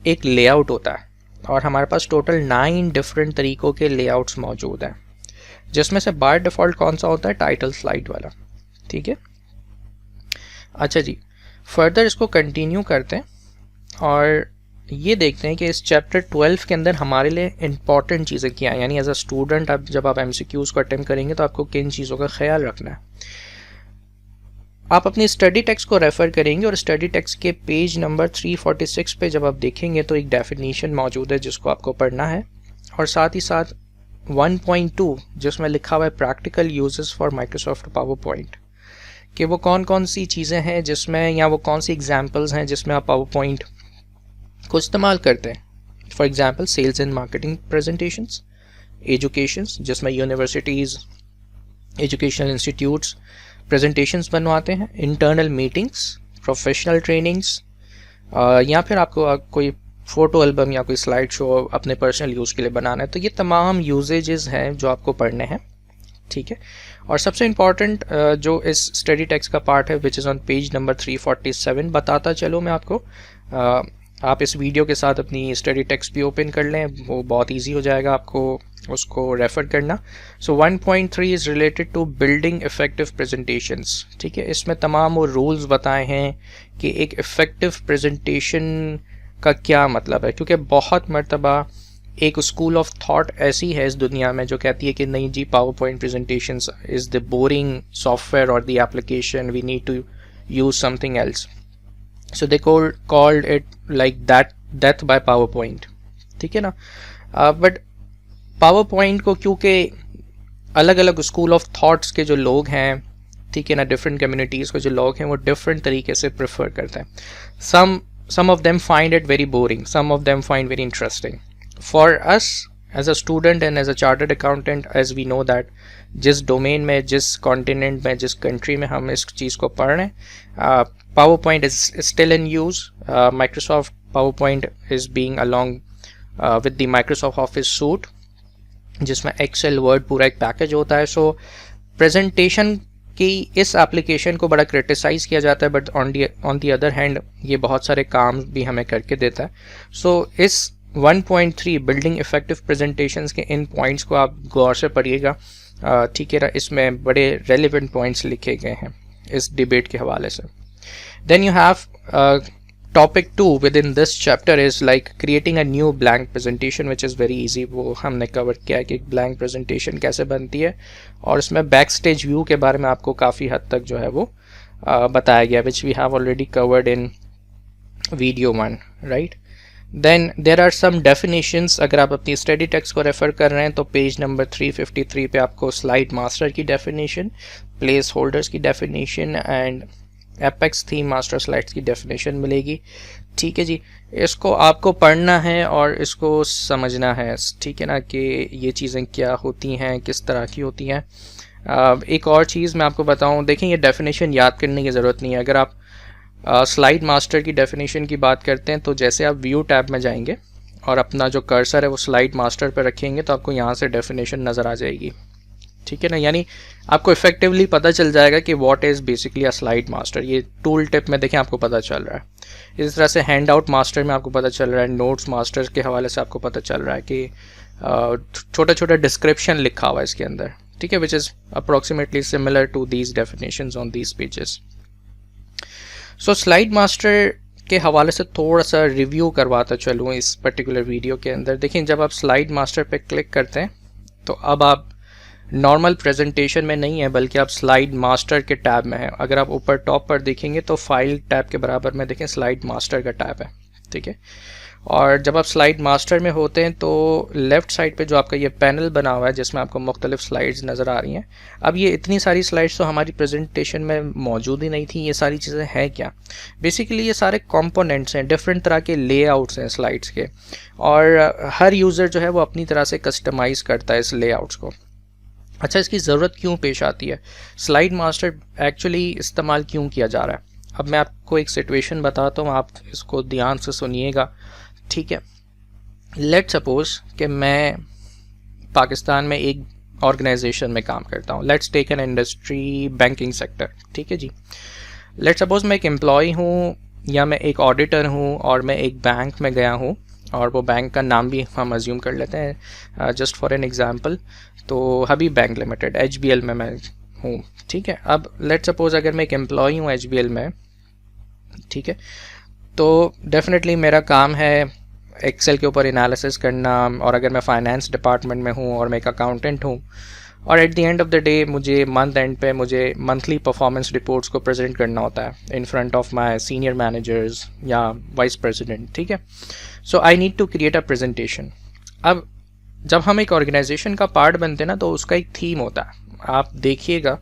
एक लेआउट होता है और हमारे पास टोटल 9 डिफरेंट तरीक़ों के लेआउट्स मौजूद हैं, जिसमें से बाय डिफ़ॉल्ट कौन सा होता है, टाइटल स्लाइड वाला, ठीक है। अच्छा जी, फर्दर इसको कंटिन्यू करते हैं और ये देखते हैं कि इस चैप्टर 12 के अंदर हमारे लिए इंपॉर्टेंट चीज़ें क्या हैं, यानी एज अ स्टूडेंट आप जब आप MCQs को अटेम्प्ट करेंगे तो आपको किन चीज़ों का ख्याल रखना है। आप अपनी स्टडी टेक्स्ट को रेफ़र करेंगे और स्टडी टेक्स्ट के पेज नंबर 346 पे जब आप देखेंगे तो एक डेफिनेशन मौजूद है जिसको आपको पढ़ना है, और साथ ही साथ 1.2 जिसमें लिखा हुआ है practical uses for Microsoft power point, कि वो कौन कौन सी चीज़ें हैं जिसमें, या वो कौन सी एग्जाम्पल्स हैं जिसमें आप पावर पॉइंट को इस्तेमाल करते हैं। For example sales and marketing presentations, educations जिसमें यूनिवर्सिटीज़, एजुकेशनल इंस्टीट्यूट्स प्रेजेंटेशंस बनवाते हैं, इंटरनल मीटिंग्स, प्रोफेशनल ट्रेनिंग्स, या फिर आपको कोई फ़ोटो एल्बम या कोई स्लाइड शो अपने पर्सनल यूज़ के लिए बनाना है। तो ये तमाम यूजेजेस हैं जो आपको पढ़ने हैं, ठीक है। और सबसे इम्पॉर्टेंट जो इस स्टडी टेक्स्ट का पार्ट है which is on page number 347, बताता चलो मैं आपको, आप इस वीडियो के साथ अपनी स्टडी टेक्स्ट भी ओपन कर लें, वो बहुत इजी हो जाएगा आपको उसको रेफ़र करना। So 1.3 is related to building effective presentations, ठीक है। इसमें तमाम वो रूल्स बताए हैं कि एक इफ़ेक्टिव प्रेजेंटेशन का क्या मतलब है, क्योंकि बहुत मर्तबा एक स्कूल ऑफ थॉट ऐसी है इस दुनिया में जो कहती है कि नहीं जी, PowerPoint presentations is the boring software और the application, we need to use something else. So they called it like that, death by PowerPoint, ठीक है ना। बट PowerPoint को क्योंकि अलग अलग स्कूल ऑफ थॉट्स के जो लोग हैं, ठीक है ना, डिफरेंट कम्युनिटीज़ के जो लोग हैं वो डिफरेंट तरीके से प्रेफर करते हैं। some of them find it very boring, some of them find very interesting. For us as a student and as a chartered accountant, as we know that जिस डोमेन में, जिस कॉन्टिनेंट में, जिस country में हम इस चीज़ को पढ़ रहे हैं, PowerPoint is still in use. Microsoft PowerPoint is being along with the Microsoft Office suite, जिसमें Excel, Word पूरा एक पैकेज होता है। सो प्रेजेंटेशन की इस एप्लीकेशन को बड़ा क्रिटिसाइज़ किया जाता है, but on the other hand ये बहुत सारे काम भी हमें करके देता है। सो इस 1.3 बिल्डिंग इफेक्टिव प्रेजेंटेशंस के इन पॉइंट्स को आप गौर से पढ़िएगा, ठीक है ना। इसमें बड़े रेलिवेंट पॉइंट्स लिखे गए हैं इस डिबेट के हवाले से। Then you have topic 2 within this chapter is like creating a new blank presentation, which is very easy. वो हमने कवर किया है कि blank presentation कैसे बनती है, और इसमें backstage view के बारे में आपको काफ़ी हद तक जो है वो बताया गया, which we have already covered in video 1, right? Then there are some definitions. अगर आप अपनी स्टडी टेक्स्ट को रेफ़र कर रहे हैं तो पेज नंबर 353 पे आपको स्लाइड मास्टर की डेफिनेशन, प्लेस होल्डर्स की definition and apex theme master slides की डेफिनेशन मिलेगी, ठीक है जी। इसको आपको पढ़ना है और इसको समझना है, ठीक है ना, कि ये चीज़ें क्या होती हैं, किस तरह की होती हैं। एक और चीज़ मैं आपको बताऊं, देखें ये डेफिनेशन याद करने की ज़रूरत नहीं है। अगर आप स्लाइड मास्टर की डेफिनेशन की बात करते हैं तो जैसे आप व्यू टैब में जाएंगे और अपना जो कर्सर है वो स्लाइड मास्टर पर रखेंगे तो आपको यहाँ से डेफिनेशन नज़र आ जाएगी, ठीक है ना। यानी आपको इफेक्टिवली पता चल जाएगा कि what is basically a slide master. ये टूल टिप में देखें आपको पता चल रहा है। इस तरह से हैंड आउट मास्टर में आपको पता चल रहा है, नोट्स मास्टर के हवाले से आपको पता चल रहा है कि छोटा छोटा डिस्क्रिप्शन लिखा हुआ है इसके अंदर, ठीक है, which is approximately similar to these definitions on these pages. So slide master के हवाले से थोड़ा सा रिव्यू करवाता चलूँ इस पर्टिकुलर वीडियो के अंदर। देखिए जब आप स्लाइड मास्टर पे क्लिक करते हैं तो अब आप नॉर्मल प्रेजेंटेशन में नहीं है बल्कि आप स्लाइड मास्टर के टैब में हैं। अगर आप ऊपर टॉप पर देखेंगे तो फाइल टैब के बराबर में देखें स्लाइड मास्टर का टैब है, ठीक है। और जब आप स्लाइड मास्टर में होते हैं तो लेफ़्ट साइड पे जो आपका ये पैनल बना हुआ है जिसमें आपको मुख्तलिफ स्लाइड्स नज़र आ रही हैं। अब ये इतनी सारी स्लाइड्स तो हमारी प्रेजेंटेशन में मौजूद ही नहीं थी। ये सारी चीज़ें हैं क्या? बेसिकली ये सारे कंपोनेंट्स हैं, डिफरेंट तरह के लेआउट्स हैं स्लाइड्स के, और हर यूज़र जो है वो अपनी तरह से कस्टमाइज़ करता है इस लेआउट्स को। अच्छा, इसकी ज़रूरत क्यों पेश आती है? स्लाइड मास्टर एक्चुअली इस्तेमाल क्यों किया जा रहा है? अब मैं आपको एक सिचुएशन बताता हूँ, आप इसको ध्यान से सुनिएगा, ठीक है। लेट सपोज कि मैं पाकिस्तान में एक ऑर्गेनाइजेशन में काम करता हूँ। Let's take an industry, banking sector, ठीक है जी। लेट सपोज मैं एक एम्प्लॉय हूँ या मैं एक ऑडिटर हूँ और मैं एक बैंक में गया हूँ, और वो बैंक का नाम भी हम अज्यूम कर लेते हैं जस्ट फॉर एन एग्जांपल। तो हबीब बैंक लिमिटेड, HBL में मैं हूँ, ठीक है। अब लेट सपोज अगर मैं एक एम्प्लॉय हूँ HBL में, ठीक है, तो डेफिनेटली मेरा काम है एक्सेल के ऊपर एनालिसिस करना, और अगर मैं फाइनेंस डिपार्टमेंट में हूँ और मैं एक अकाउंटेंट हूँ, और at the end of the day मुझे मंथ एंड पे मुझे मंथली परफॉर्मेंस रिपोर्ट्स को प्रेजेंट करना होता है in front of my senior managers या वाइस प्रेसिडेंट, ठीक है। So I need to create a presentation. अब जब हम एक ऑर्गेनाइजेशन का पार्ट बनते हैं ना, तो उसका एक थीम होता है। आप देखिएगा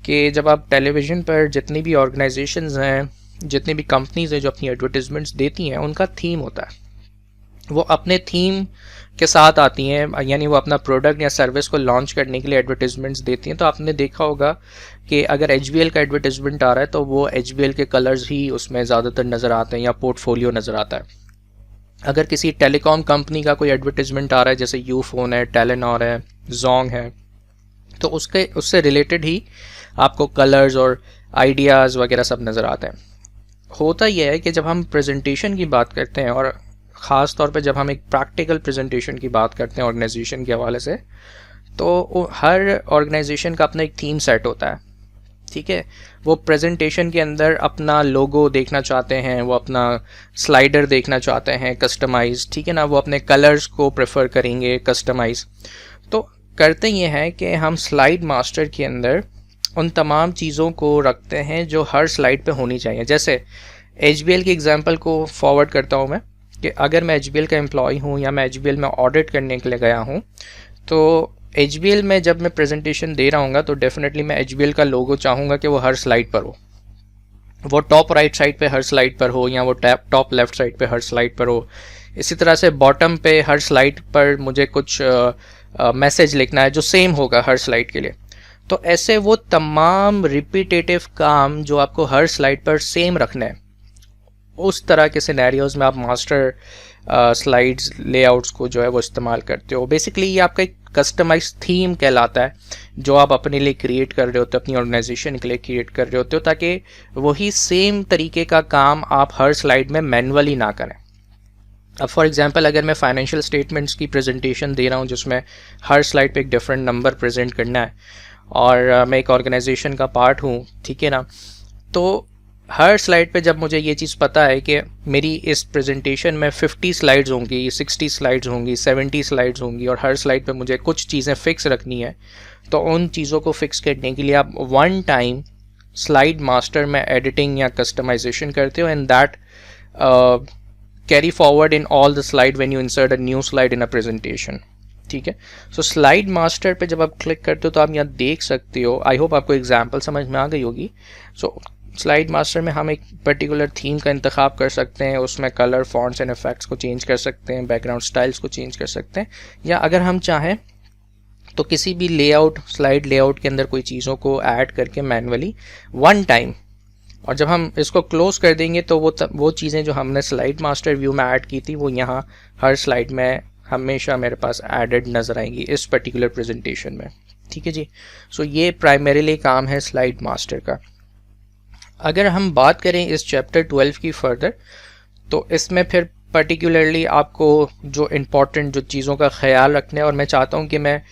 कि जब आप टेलीविज़न पर जितनी भी ऑर्गेनाइजेशंस हैं, जितनी भी कंपनीज हैं जो अपनी एडवर्टीजमेंट्स देती हैं, उनका थीम होता है। वो अपने थीम के साथ आती हैं, यानी वो अपना प्रोडक्ट या सर्विस को लॉन्च करने के लिए एडवर्टीजमेंट्स देती हैं। तो आपने देखा होगा कि अगर HBL का एडवर्टीजमेंट आ रहा है तो वो HBL के कलर्स ही उसमें ज़्यादातर नज़र आते हैं या पोर्टफोलियो नज़र आता है। अगर किसी टेलीकॉम कंपनी का कोई एडवर्टीजमेंट आ रहा है, जैसे यूफोन है, टेलेनॉर है, जोंग है, तो उससे रिलेटेड ही आपको कलर्स और आइडियाज़ वगैरह सब नज़र आते हैं। होता यह है कि जब हम प्रेजेंटेशन की बात करते हैं, और ख़ास तौर पे जब हम एक प्रैक्टिकल प्रेजेंटेशन की बात करते हैं ऑर्गेनाइजेशन के हवाले से, तो हर ऑर्गेनाइजेशन का अपना एक थीम सेट होता है, ठीक है। वो प्रेजेंटेशन के अंदर अपना लोगो देखना चाहते हैं, वो अपना स्लाइडर देखना चाहते हैं कस्टमाइज, ठीक है ना, वो अपने कलर्स को प्रेफर करेंगे कस्टमाइज। तो करते ये हैं कि हम स्लाइड मास्टर के अंदर उन तमाम चीज़ों को रखते हैं जो हर स्लाइड पे होनी चाहिए। जैसे HBL की एग्जांपल को फॉरवर्ड करता हूँ मैं, कि अगर मैं HBL का एम्प्लॉय हूँ या मैं HBL में ऑडिट करने के लिए गया हूँ, तो HBL में जब मैं प्रेजेंटेशन दे रहा हूँ तो डेफिनेटली मैं HBL का लोगो चाहूँगा कि वो हर स्लाइड पर हो, वो टॉप राइट साइड पे हर स्लाइड पर हो, या वो टॉप लेफ्ट साइड पे हर स्लाइड पर हो। इसी तरह से बॉटम पे हर स्लाइड पर मुझे कुछ मैसेज लिखना है जो सेम होगा हर स्लाइड के लिए। तो ऐसे वो तमाम रिपीटेटिव काम जो आपको हर स्लाइड पर सेम रखना है, उस तरह के सिनेरियोज में आप मास्टर स्लाइड्स लेआउट्स को जो है वो इस्तेमाल करते हो। बेसिकली ये आपका एक कस्टमाइज थीम कहलाता है जो आप अपने लिए क्रिएट कर रहे होते हो, अपनी ऑर्गेनाइजेशन के लिए क्रिएट कर रहे होते हो, ताकि वही सेम तरीके का काम आप हर स्लाइड में मैनुअली ना करें। अब फॉर एग्जांपल अगर मैं फाइनेंशियल स्टेटमेंट्स की प्रेजेंटेशन दे रहा हूँ जिसमें हर स्लाइड पे एक डिफरेंट नंबर प्रेजेंट करना है, और मैं एक ऑर्गेनाइजेशन का पार्ट हूँ, ठीक है ना, तो हर स्लाइड पे जब मुझे ये चीज़ पता है कि मेरी इस प्रेजेंटेशन में 50 स्लाइड्स होंगी, 60 स्लाइड्स होंगी, 70 स्लाइड्स होंगी, और हर स्लाइड पे मुझे कुछ चीज़ें फ़िक्स रखनी है, तो उन चीज़ों को फिक्स करने के लिए आप वन टाइम स्लाइड मास्टर में एडिटिंग या कस्टमाइजेशन करते हो, and that carry forward in all the slide when you insert a new slide in a presentation, ठीक है। सो स्लाइड मास्टर पे जब आप क्लिक करते हो तो आप यहाँ देख सकते हो, आई होप आपको एग्जांपल समझ में आ गई होगी। सो स्लाइड मास्टर में हम एक पर्टिकुलर थीम का इंतखाब कर सकते हैं, उसमें कलर, फॉन्ट्स एंड इफेक्ट्स को चेंज कर सकते हैं, बैकग्राउंड स्टाइल्स को चेंज कर सकते हैं, या अगर हम चाहें तो किसी भी लेआउट, स्लाइड लेआउट के अंदर कोई चीज़ों को ऐड करके मैनुअली वन टाइम, और जब हम इसको क्लोज कर देंगे तो वो चीज़ें जो हमने स्लाइड मास्टर व्यू में ऐड की थी वो यहाँ हर स्लाइड में हमेशा मेरे पास एडेड नज़र आएंगी इस पर्टिकुलर प्रेजेंटेशन में, ठीक है जी। सो ये प्राइमरीली काम है स्लाइड मास्टर का। अगर हम बात करें इस चैप्टर 12 की फर्दर, तो इसमें फिर पर्टिकुलरली आपको जो इम्पोर्टेंट जो चीज़ों का ख्याल रखना है, और मैं चाहता हूँ कि मैं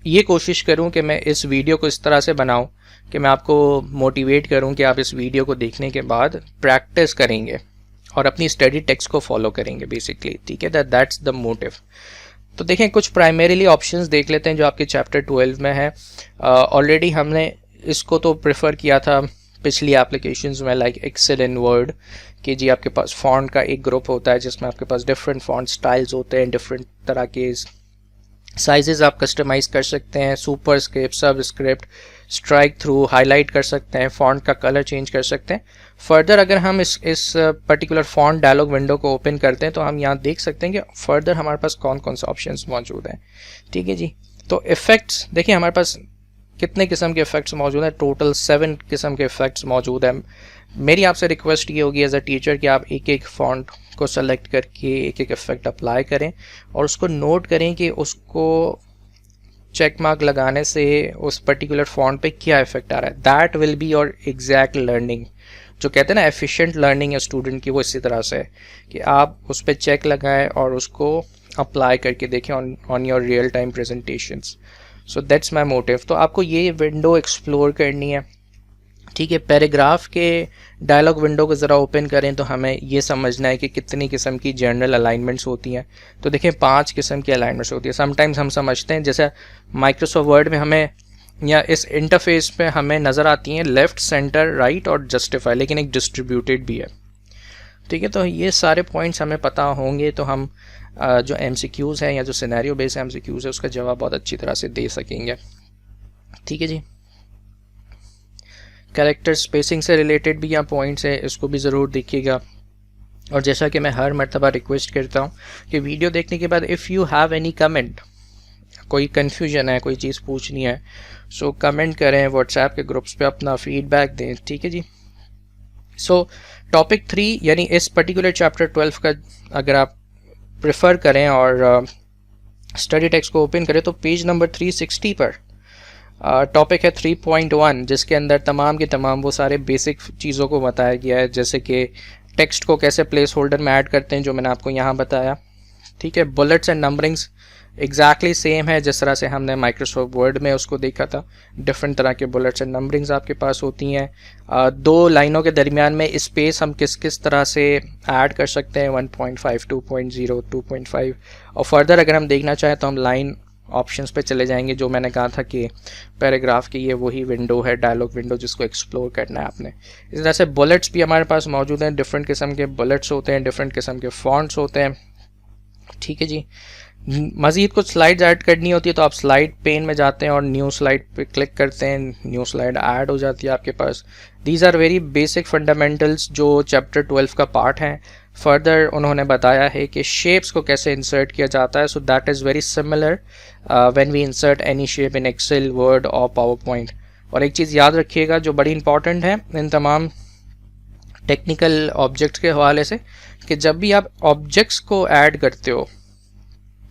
ये कोशिश करूँ कि मैं इस वीडियो को इस तरह से बनाऊँ कि मैं आपको मोटिवेट करूँ कि आप इस वीडियो को देखने के बाद प्रैक्टिस करेंगे और अपनी स्टडी टेक्स्ट को फॉलो करेंगे बेसिकली, ठीक है। That's the motive. तो देखें, कुछ प्राइमरीली ऑप्शंस देख लेते हैं जो आपके चैप्टर 12 में है। ऑलरेडी हमने इसको तो प्रेफर किया था पिछली एप्लीकेशंस में लाइक एक्सेल एंड वर्ड कि जी आपके पास फॉन्ट का एक ग्रुप होता है जिसमें आपके पास डिफरेंट फॉन्ट स्टाइल्स होते हैं, डिफरेंट तरह के साइजेस आप कस्टमाइज कर सकते हैं, सुपर स्क्रिप्ट, सब स्क्रिप्ट, स्ट्राइक थ्रू, हाईलाइट कर सकते हैं, फॉन्ट का कलर चेंज कर सकते हैं। फर्दर अगर हम इस पर्टिकुलर फॉन्ट डायलॉग विंडो को ओपन करते हैं तो हम यहाँ देख सकते हैं कि फर्दर हमारे पास कौन कौन से ऑप्शंस मौजूद हैं। ठीक है जी, तो इफ़ेक्ट्स देखिए हमारे पास कितने किस्म के इफ़ेक्ट्स मौजूद हैं, टोटल 7 किस्म के इफ़ेक्ट्स मौजूद हैं। मेरी आपसे रिक्वेस्ट ये होगी एज अ टीचर कि आप एक एक फॉन्ट को सेलेक्ट करके एक एक इफ़ेक्ट अप्लाई करें और उसको नोट करें कि उसको चेक मार्क लगाने से उस पर्टिकुलर फॉन्ट पे क्या इफेक्ट आ रहा है। That will be your exact learning. जो कहते हैं ना एफिशिएंट लर्निंग है स्टूडेंट की, वो इसी तरह से है कि आप उस पर चेक लगाएं और उसको अप्लाई करके देखें on your real time presentations. So that's my motive. तो आपको ये विंडो एक्सप्लोर करनी है। ठीक है, पैराग्राफ के डायलॉग विंडो को ज़रा ओपन करें तो हमें ये समझना है कि कितनी किस्म की जनरल अलाइनमेंट्स होती हैं। तो देखिए 5 किस्म की अलाइनमेंट्स होती है। समटाइम्स हम समझते हैं जैसे माइक्रोसॉफ्ट वर्ड में हमें या इस इंटरफेस पे हमें नज़र आती हैं लेफ़्ट, सेंटर, राइट और जस्टिफाई, लेकिन एक डिस्ट्रीब्यूटेड भी है। ठीक है, तो ये सारे पॉइंट्स हमें पता होंगे तो हम जो MCQs हैं या जो सिनेरियो बेस्ड MCQs है उसका जवाब बहुत अच्छी तरह से दे सकेंगे। ठीक है जी, कैरेक्टर स्पेसिंग से रिलेटेड भी यहाँ पॉइंट्स है, इसको भी ज़रूर देखिएगा। और जैसा कि मैं हर मरतबा रिक्वेस्ट करता हूँ कि वीडियो देखने के बाद if you have any comment, कोई कन्फ्यूजन है, कोई चीज़ पूछनी है, सो कमेंट करें, व्हाट्सएप के ग्रुप्स पे अपना फीडबैक दें। ठीक है जी। सो टॉपिक 3 यानी इस पर्टिकुलर चैप्टर 12 का अगर आप प्रेफर करें और स्टडी टेक्स्ट को ओपन करें तो पेज नंबर 360 पर टॉपिक है 3.1 जिसके अंदर तमाम के तमाम वो सारे बेसिक चीज़ों को बताया गया है, जैसे कि टेक्स्ट को कैसे प्लेस होल्डर में ऐड करते हैं जो मैंने आपको यहाँ बताया। ठीक है, bullets and numberings exactly same है जिस तरह से हमने माइक्रोसॉफ्ट वर्ड में उसको देखा था। डिफरेंट तरह के बुलेट्स एंड नंबरिंग्स आपके पास होती हैं। 2 लाइनों के दरमियान में स्पेस हम किस किस तरह से ऐड कर सकते हैं, 1.5, 2.0, 2.5। और फर्दर अगर हम देखना चाहें तो हम लाइन ऑप्शंस पे चले जाएंगे। जो मैंने कहा था कि पैराग्राफ की ये वही विंडो है, डायलॉग विंडो, जिसको एक्सप्लोर करना है आपने। इस तरह से बुलेट्स भी हमारे पास मौजूद हैं। डिफरेंट किस्म के बुलेट्स होते हैं, डिफरेंट किस्म के फॉन्ट्स होते हैं। ठीक है जी, मज़ीद कुछ स्लाइड्स ऐड करनी होती है तो आप स्लाइड पेन में जाते हैं और न्यू स्लाइड पे क्लिक करते हैं, न्यू स्लाइड ऐड हो जाती है आपके पास। These are very basic fundamentals जो चैप्टर 12 का पार्ट हैं। फर्दर उन्होंने बताया है कि शेप्स को कैसे इंसर्ट किया जाता है। So that is very similar when we insert any shape in Excel, Word और पावर पॉइंट। और एक चीज़ याद रखिएगा जो बड़ी इंपॉर्टेंट है इन तमाम टेक्निकल ऑब्जेक्ट्स के हवाले से, कि जब भी आप ऑब्जेक्ट्स को ऐड करते हो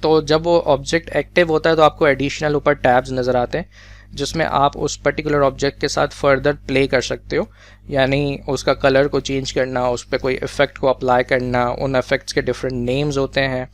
तो जब वो ऑब्जेक्ट एक्टिव होता है तो आपको एडिशनल ऊपर टैब्स नज़र आते हैं जिसमें आप उस पर्टिकुलर ऑब्जेक्ट के साथ फर्दर प्ले कर सकते हो, यानी उसका कलर को चेंज करना, उस पर कोई इफ़ेक्ट को अप्लाई करना। उन इफ़ेक्ट्स के डिफरेंट नेम्स होते हैं।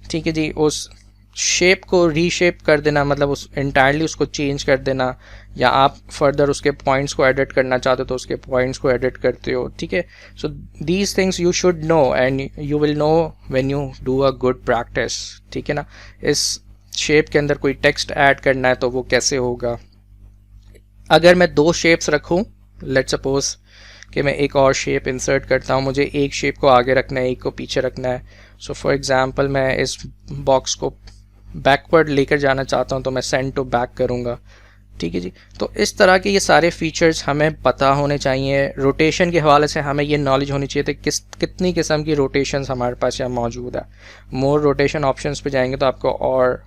ठीक है जी, उस शेप को रीशेप कर देना, मतलब उस इंटायरली उसको चेंज कर देना, या आप फर्दर उसके पॉइंट्स को एडिट करना चाहते हो तो उसके पॉइंट्स को एडिट करते हो। ठीक है, so these things you should know and you will know when you do a good practice. ठीक है ना, इस शेप के अंदर कोई टेक्स्ट ऐड करना है तो वो कैसे होगा। अगर मैं 2 शेप्स रखूं, लेट्स सपोज कि मैं एक और शेप इंसर्ट करता हूं, मुझे एक शेप को आगे रखना है, एक को पीछे रखना है। सो फॉर एग्जांपल मैं इस बॉक्स को बैकवर्ड लेकर जाना चाहता हूं तो मैं सेंड टू बैक करूंगा। ठीक है जी, तो इस तरह के ये सारे फीचर्स हमें पता होने चाहिए। रोटेशन के हवाले से हमें ये नॉलेज होनी चाहिए कि कितनी किस्म की रोटेशंस हमारे पास यहाँ मौजूद है। मोर रोटेशन ऑप्शंस पे जाएंगे तो आपको और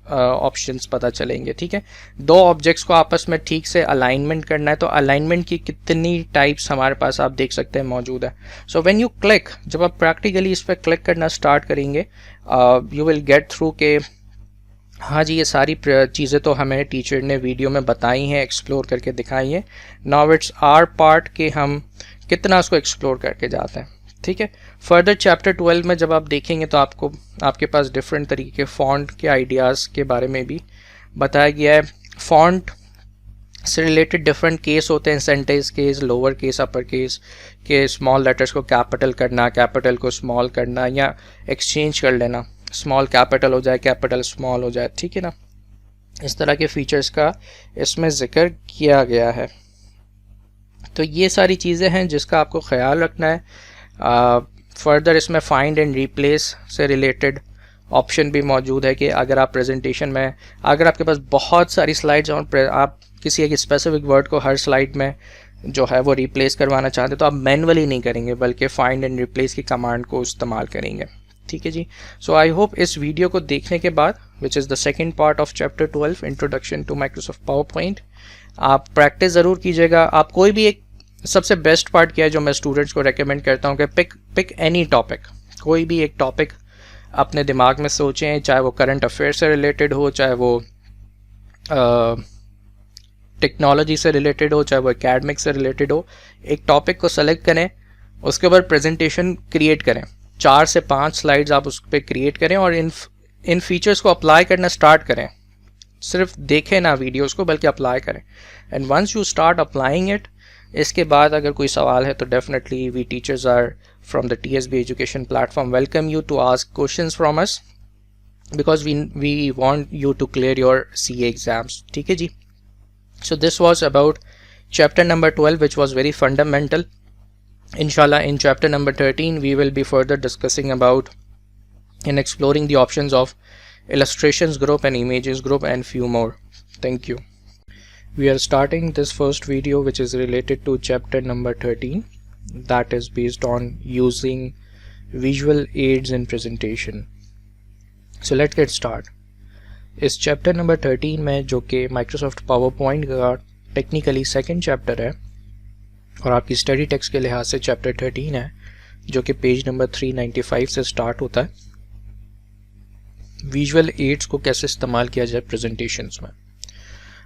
ऑप्शंस पता चलेंगे। ठीक है, 2 ऑब्जेक्ट्स को आपस में ठीक से अलाइनमेंट करना है तो अलाइनमेंट की कितनी टाइप्स हमारे पास आप देख सकते हैं मौजूद है। सो व्हेन यू क्लिक, जब आप प्रैक्टिकली इस पर क्लिक करना स्टार्ट करेंगे यू विल गेट थ्रू के हाँ जी ये सारी चीज़ें तो हमें टीचर ने वीडियो में बताई हैं, एक्सप्लोर करके दिखाई हैं। नाउ इट्स आवर पार्ट कि हम कितना उसको एक्सप्लोर करके जाते हैं। ठीक है, फर्दर चैप्टर 12 में जब आप देखेंगे तो आपके पास डिफरेंट तरीके के फ़ॉन्ट के आइडियाज़ के बारे में भी बताया गया है। फ़ॉन्ट से रिलेटेड डिफरेंट केस होते हैं, sentence case, lower case, upper case, के स्मॉल लेटर्स को कैपिटल करना, कैपिटल को स्मॉल करना, या एक्सचेंज कर लेना, स्मॉल कैपिटल हो जाए, कैपिटल स्मॉल हो जाए। ठीक है ना, इस तरह के फीचर्स का इसमें जिक्र किया गया है। तो ये सारी चीज़ें हैं जिसका आपको ख्याल रखना है। फर्दर इसमें फाइंड एंड रिप्लेस से रिलेटेड ऑप्शन भी मौजूद है कि अगर आप प्रेजेंटेशन में, अगर आपके पास बहुत सारी स्लाइड्स और आप किसी एक स्पेसिफिक वर्ड को हर स्लाइड में जो है वो रिप्लेस करवाना चाहते तो आप मैनुअली नहीं करेंगे बल्कि फाइंड एंड रिप्लेस की कमांड को इस्तेमाल करेंगे। ठीक है जी। सो आई होप इस वीडियो को देखने के बाद, which is the second part of chapter 12 introduction to Microsoft PowerPoint, आप प्रैक्टिस ज़रूर कीजिएगा। आप कोई भी एक, सबसे बेस्ट पार्ट क्या है जो मैं स्टूडेंट्स को रेकमेंड करता हूँ कि पिक एनी टॉपिक, कोई भी एक टॉपिक अपने दिमाग में सोचें, चाहे वो करंट अफेयर से रिलेटेड हो, चाहे वो टेक्नोलॉजी से रिलेटेड हो, चाहे वो एकेडमिक से रिलेटेड हो। एक टॉपिक को सेलेक्ट करें, उसके ऊपर प्रेजेंटेशन क्रिएट करें, 4 से 5 स्लाइड्स आप उस पर क्रिएट करें और इन फीचर्स को अप्लाई करना स्टार्ट करें। सिर्फ देखें ना वीडियोस को, बल्कि अप्लाई करें। And once you start applying it, इसके बाद अगर कोई सवाल है तो definitely we teachers are from the TSB education platform welcome you to ask questions from us, because we want you to clear your CA exams. ठीक है जी। So this was about chapter number 12, which was very fundamental. Inshallah, in chapter number 13 we will be further discussing about and exploring the options of illustrations group and images group and few more. Thank you. We are starting this first video which is related to chapter number 13, that is based on using visual aids in presentation. So let's get started. इस chapter number 13 में, जो कि Microsoft power point का technically second chapter है और आपकी study text के लिहाज से चैप्टर 13 है, जो कि पेज नंबर 395 से स्टार्ट होता है, विजुअल एड्स को कैसे इस्तेमाल किया जाए प्रेजेंटेशंस में।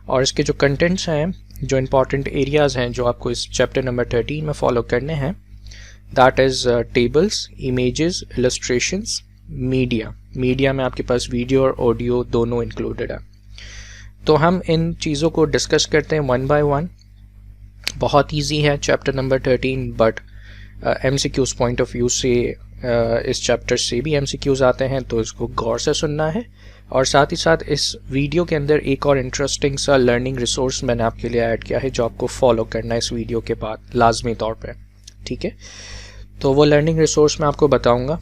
और इसके जो कंटेंट्स हैं, जो इंपॉर्टेंट एरियाज़ हैं जो आपको इस चैप्टर नंबर 13 में फॉलो करने हैं, that is tables, images, illustrations, media में आपके पास वीडियो और ऑडियो दोनों इंक्लूडेड है। तो हम इन चीज़ों को डिस्कस करते हैं वन बाय वन। बहुत इजी है chapter number 13, but MCQs point of view से इस चैप्टर से भी MCQs आते हैं, तो इसको गौर से सुनना है। और साथ ही साथ इस वीडियो के अंदर एक और इंटरेस्टिंग सा लर्निंग रिसोर्स मैंने आपके लिए ऐड किया है जो आपको फॉलो करना है इस वीडियो के बाद लाजमी तौर पर। ठीक है, तो वो लर्निंग रिसोर्स मैं आपको बताऊँगा,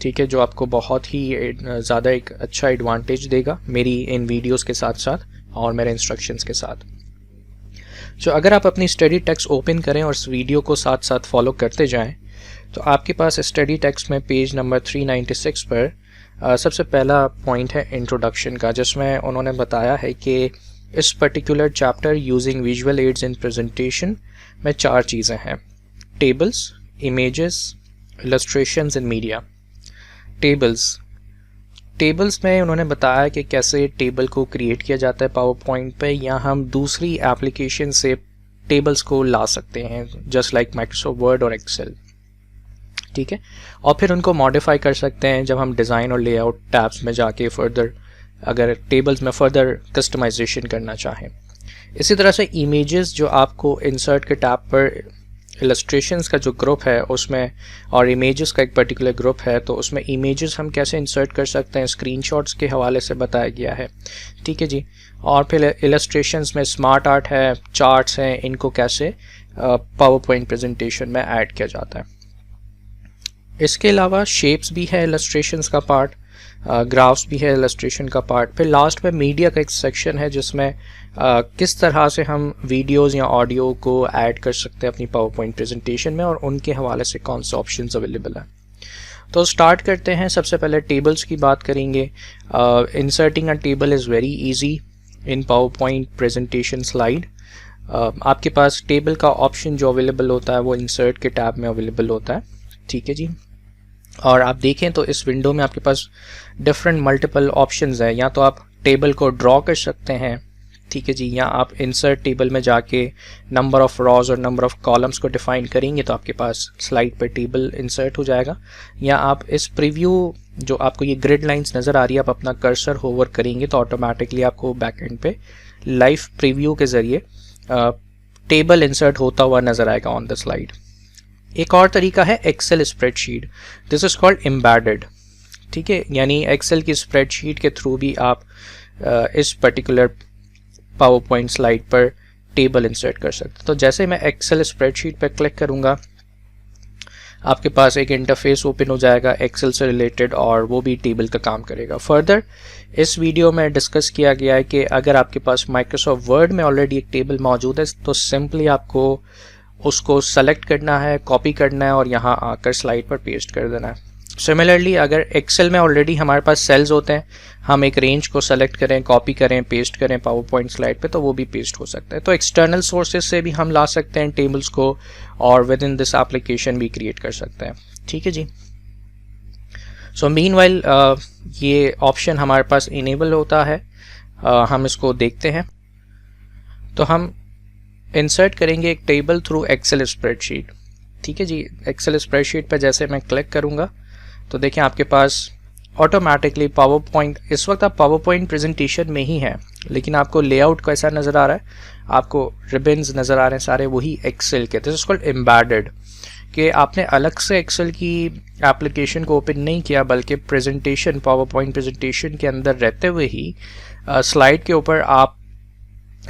ठीक है, जो आपको बहुत ही ज़्यादा एक अच्छा एडवांटेज देगा मेरी इन वीडियोस के साथ साथ और मेरे इंस्ट्रक्शंस के साथ। जो अगर आप अपनी स्टडी टेक्स्ट ओपन करें और इस वीडियो को साथ साथ फॉलो करते जाएं, तो आपके पास स्टडी टेक्स्ट में पेज नंबर 396 पर सबसे पहला पॉइंट है इंट्रोडक्शन का, जिसमें उन्होंने बताया है कि इस particular chapter using visual aids in presentation में 4 चीज़ें हैं: tables, images, illustrations and media. Tables में उन्होंने बताया कि कैसे टेबल को क्रिएट किया जाता है पावर पॉइंट पे, या हम दूसरी एप्लीकेशन से टेबल्स को ला सकते हैं, जस्ट लाइक माइक्रोसॉफ्ट वर्ड और एक्सेल। ठीक है, और फिर उनको मॉडिफाई कर सकते हैं जब हम डिज़ाइन और लेआउट टैब्स में जाके फर्दर अगर टेबल्स में फर्दर कस्टमाइजेशन करना चाहें। इसी तरह से इमेजेस जो आपको इंसर्ट के टैब पर इलस्ट्रेशंस का जो ग्रुप है उसमें, और इमेजेस का एक पर्टिकुलर ग्रुप है, तो उसमें इमेजेस हम कैसे इंसर्ट कर सकते हैं स्क्रीनशॉट्स के हवाले से बताया गया है। ठीक है जी। और फिर इलस्ट्रेशंस में स्मार्ट आर्ट है, चार्ट्स हैं, इनको कैसे पावर पॉइंट प्रेजेंटेशन में ऐड किया जाता है। इसके अलावा शेप्स भी है इलस्ट्रेशंस का पार्ट, ग्राफ्स भी है इलस्ट्रेशन का पार्ट। फिर लास्ट में मीडिया का एक सेक्शन है जिसमें किस तरह से हम वीडियोस या ऑडियो को ऐड कर सकते हैं अपनी पावर पॉइंट प्रेजेंटेशन में और उनके हवाले से कौन से ऑप्शंस अवेलेबल हैं। तो स्टार्ट करते हैं। सबसे पहले टेबल्स की बात करेंगे। Inserting a table is very easy in power point presentation slide. आपके पास टेबल का ऑप्शन जो अवेलेबल होता है वो इंसर्ट के टैब में अवेलेबल होता है। ठीक है जी। और आप देखें तो इस विंडो में आपके पास डिफरेंट मल्टीपल ऑप्शंस हैं। या तो आप टेबल को ड्रॉ कर सकते हैं, ठीक है जी, या आप इंसर्ट टेबल में जाके नंबर ऑफ़ रॉज और नंबर ऑफ़ कॉलम्स को डिफ़ाइन करेंगे तो आपके पास स्लाइड पर टेबल इंसर्ट हो जाएगा। या आप इस प्रीव्यू जो आपको ये ग्रिड लाइंस नज़र आ रही है, आप अपना कर्सर होवर करेंगे तो ऑटोमेटिकली आपको बैक एंड पे लाइव प्रीव्यू के ज़रिए टेबल इंसर्ट होता हुआ नज़र आएगा ऑन द स्लाइड। एक और तरीका है Excel spreadsheet, this is called embedded. ठीक है, यानी एक्सेल की स्प्रेडशीट के थ्रू भी आप इस पर्टिकुलर पावर पॉइंट स्लाइड पर टेबल इंसर्ट कर सकते हैं। तो जैसे मैं एक्सेल स्प्रेडशीट पर क्लिक करूँगा, आपके पास एक इंटरफेस ओपन हो जाएगा एक्सेल से रिलेटेड, और वो भी टेबल का काम करेगा। फर्दर इस वीडियो में डिस्कस किया गया है कि अगर आपके पास माइक्रोसॉफ्ट वर्ड में ऑलरेडी एक टेबल मौजूद है तो सिंपली आपको उसको सेलेक्ट करना है, कॉपी करना है और यहाँ आकर स्लाइड पर पेस्ट कर देना है। सिमिलरली अगर एक्सेल में ऑलरेडी हमारे पास सेल्स होते हैं, हम एक रेंज को सेलेक्ट करें, कॉपी करें, पेस्ट करें पावर पॉइंट स्लाइड पे, तो वो भी पेस्ट हो सकता है। तो एक्सटर्नल सोर्सेज से भी हम ला सकते हैं टेबल्स को, और विद इन दिस एप्लीकेशन भी क्रिएट कर सकते हैं। ठीक है जी। सो मीनवाइल ये ऑप्शन हमारे पास इनेबल होता है, हम इसको देखते हैं। तो हम इंसर्ट करेंगे एक टेबल थ्रू एक्सेल स्प्रेडशीट। ठीक है जी। एक्सेल स्प्रेडशीट पर जैसे मैं क्लिक करूँगा तो देखिए आपके पास ऑटोमेटिकली पावर पॉइंट, इस वक्त आप पावर पॉइंट प्रेजेंटेशन में ही हैं, लेकिन आपको लेआउट कैसा नज़र आ रहा है, आपको रिबन्स नज़र आ रहे हैं सारे, वही एक्सेल के। दिस इज कॉल्ड एम्बेडेड, कि आपने अलग से एक्सेल की एप्लीकेशन को ओपन नहीं किया, बल्कि प्रेजेंटेशन, पावर पॉइंट प्रेजेंटेशन के अंदर रहते हुए ही स्लाइड के ऊपर आप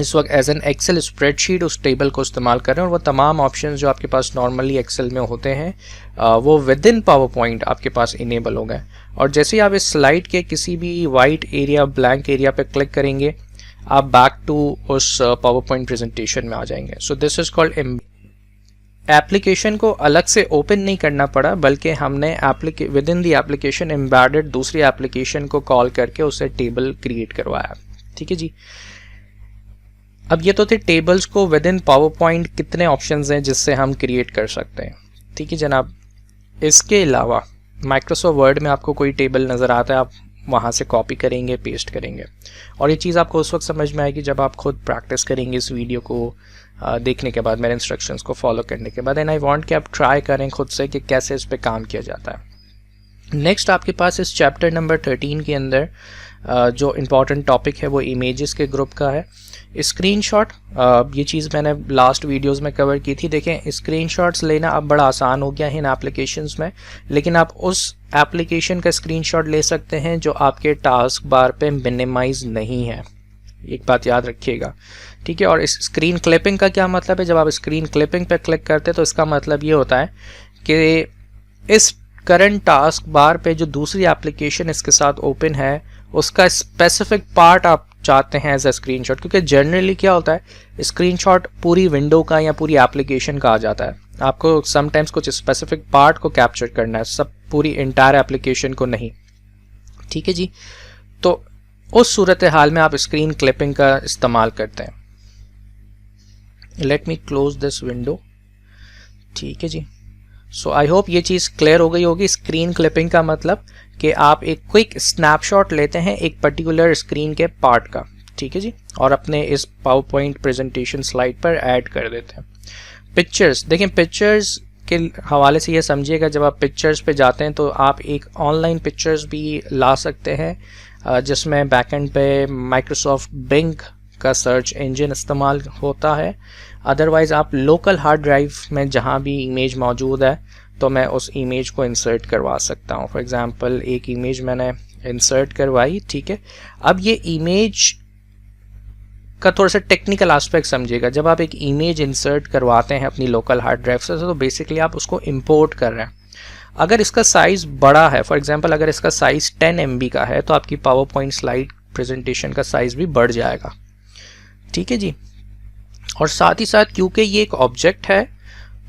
इस वक्त एज एन एक्सेल स्प्रेडशीट उस टेबल को इस्तेमाल कर रहे हैं, और वो तमाम ऑप्शंस जो आपके पास नॉर्मली एक्सेल में होते हैं वो विद इन पावर पॉइंट आपके पास इनेबल हो गए। और जैसे ही आप इस स्लाइड के किसी भी वाइट एरिया, ब्लैंक एरिया पे क्लिक करेंगे, आप बैक टू उस पावर पॉइंट प्रेजेंटेशन में आ जाएंगे। So this is called application को अलग से ओपन नहीं करना पड़ा, बल्कि हमने with in the application embedded दूसरी एप्लीकेशन को कॉल करके उससे टेबल क्रिएट करवाया। ठीक है जी। अब ये तो थे टेबल्स को विद इन पावर पॉइंट कितने ऑप्शंस हैं जिससे हम क्रिएट कर सकते हैं। ठीक है जनाब। इसके अलावा माइक्रोसॉफ्ट वर्ड में आपको कोई टेबल नज़र आता है, आप वहाँ से कॉपी करेंगे, पेस्ट करेंगे, और ये चीज़ आपको उस वक्त समझ में आएगी जब आप खुद प्रैक्टिस करेंगे इस वीडियो को देखने के बाद, मेरे इंस्ट्रक्शंस को फॉलो करने के बाद। एंड आई वांट कि आप ट्राई करें खुद से कि कैसे इस पर काम किया जाता है। नेक्स्ट आपके पास इस चैप्टर नंबर 13 के अंदर जो इम्पॉर्टेंट टॉपिक है वो इमेजेस के ग्रुप का है। स्क्रीनशॉट, ये चीज़ मैंने लास्ट वीडियोस में कवर की थी। देखें स्क्रीनशॉट्स लेना अब बड़ा आसान हो गया है इन एप्लीकेशंस में, लेकिन आप उस एप्लीकेशन का स्क्रीनशॉट ले सकते हैं जो आपके टास्क बार पे मिनिमाइज नहीं है, एक बात याद रखिएगा। ठीक है। और इस स्क्रीन क्लिपिंग का क्या मतलब है, जब आप स्क्रीन क्लिपिंग पे क्लिक करते हैं तो इसका मतलब ये होता है कि इस करंट टास्क बार पे जो दूसरी एप्लीकेशन इसके साथ ओपन है उसका स्पेसिफिक पार्ट आप चाहते हैं एज अ स्क्रीनशॉट, क्योंकि जनरली क्या होता है स्क्रीनशॉट पूरी विंडो का या पूरी एप्लीकेशन का आ जाता है, आपको समटाइम्स कुछ स्पेसिफिक पार्ट को कैप्चर करना है, सब पूरी इंटायर एप्लीकेशन को नहीं। ठीक है जी। तो उस सूरत हाल में आप स्क्रीन क्लिपिंग का इस्तेमाल करते हैं। Let me close this window. ठीक है जी। सो आई होप ये चीज़ क्लियर हो गई होगी। स्क्रीन क्लिपिंग का मतलब कि आप एक क्विक स्नैपशॉट लेते हैं एक पर्टिकुलर स्क्रीन के पार्ट का, ठीक है जी, और अपने इस पावर पॉइंट प्रेजेंटेशन स्लाइड पर ऐड कर देते हैं। पिक्चर्स, देखें पिक्चर्स के हवाले से ये समझिएगा, जब आप पिक्चर्स पे जाते हैं तो आप एक ऑनलाइन पिक्चर्स भी ला सकते हैं जिसमें बैकएंड पे माइक्रोसॉफ्ट बिंग का सर्च इंजन इस्तेमाल होता है। अदरवाइज़ आप लोकल हार्ड ड्राइव में जहाँ भी इमेज मौजूद है तो मैं उस इमेज को इंसर्ट करवा सकता हूँ। फॉर एग्जांपल एक इमेज मैंने इंसर्ट करवाई। ठीक है। अब ये इमेज का थोड़ा सा टेक्निकल एस्पेक्ट समझिएगा। जब आप एक इमेज इंसर्ट करवाते हैं अपनी लोकल हार्ड ड्राइव से तो बेसिकली आप उसको इंपोर्ट कर रहे हैं। अगर इसका साइज़ बड़ा है, फॉर एग्जांपल अगर इसका साइज़ 10 MB का है तो आपकी पावर पॉइंट स्लाइड प्रेजेंटेशन का साइज़ भी बढ़ जाएगा। ठीक है जी। और साथ ही साथ क्योंकि ये एक ऑब्जेक्ट है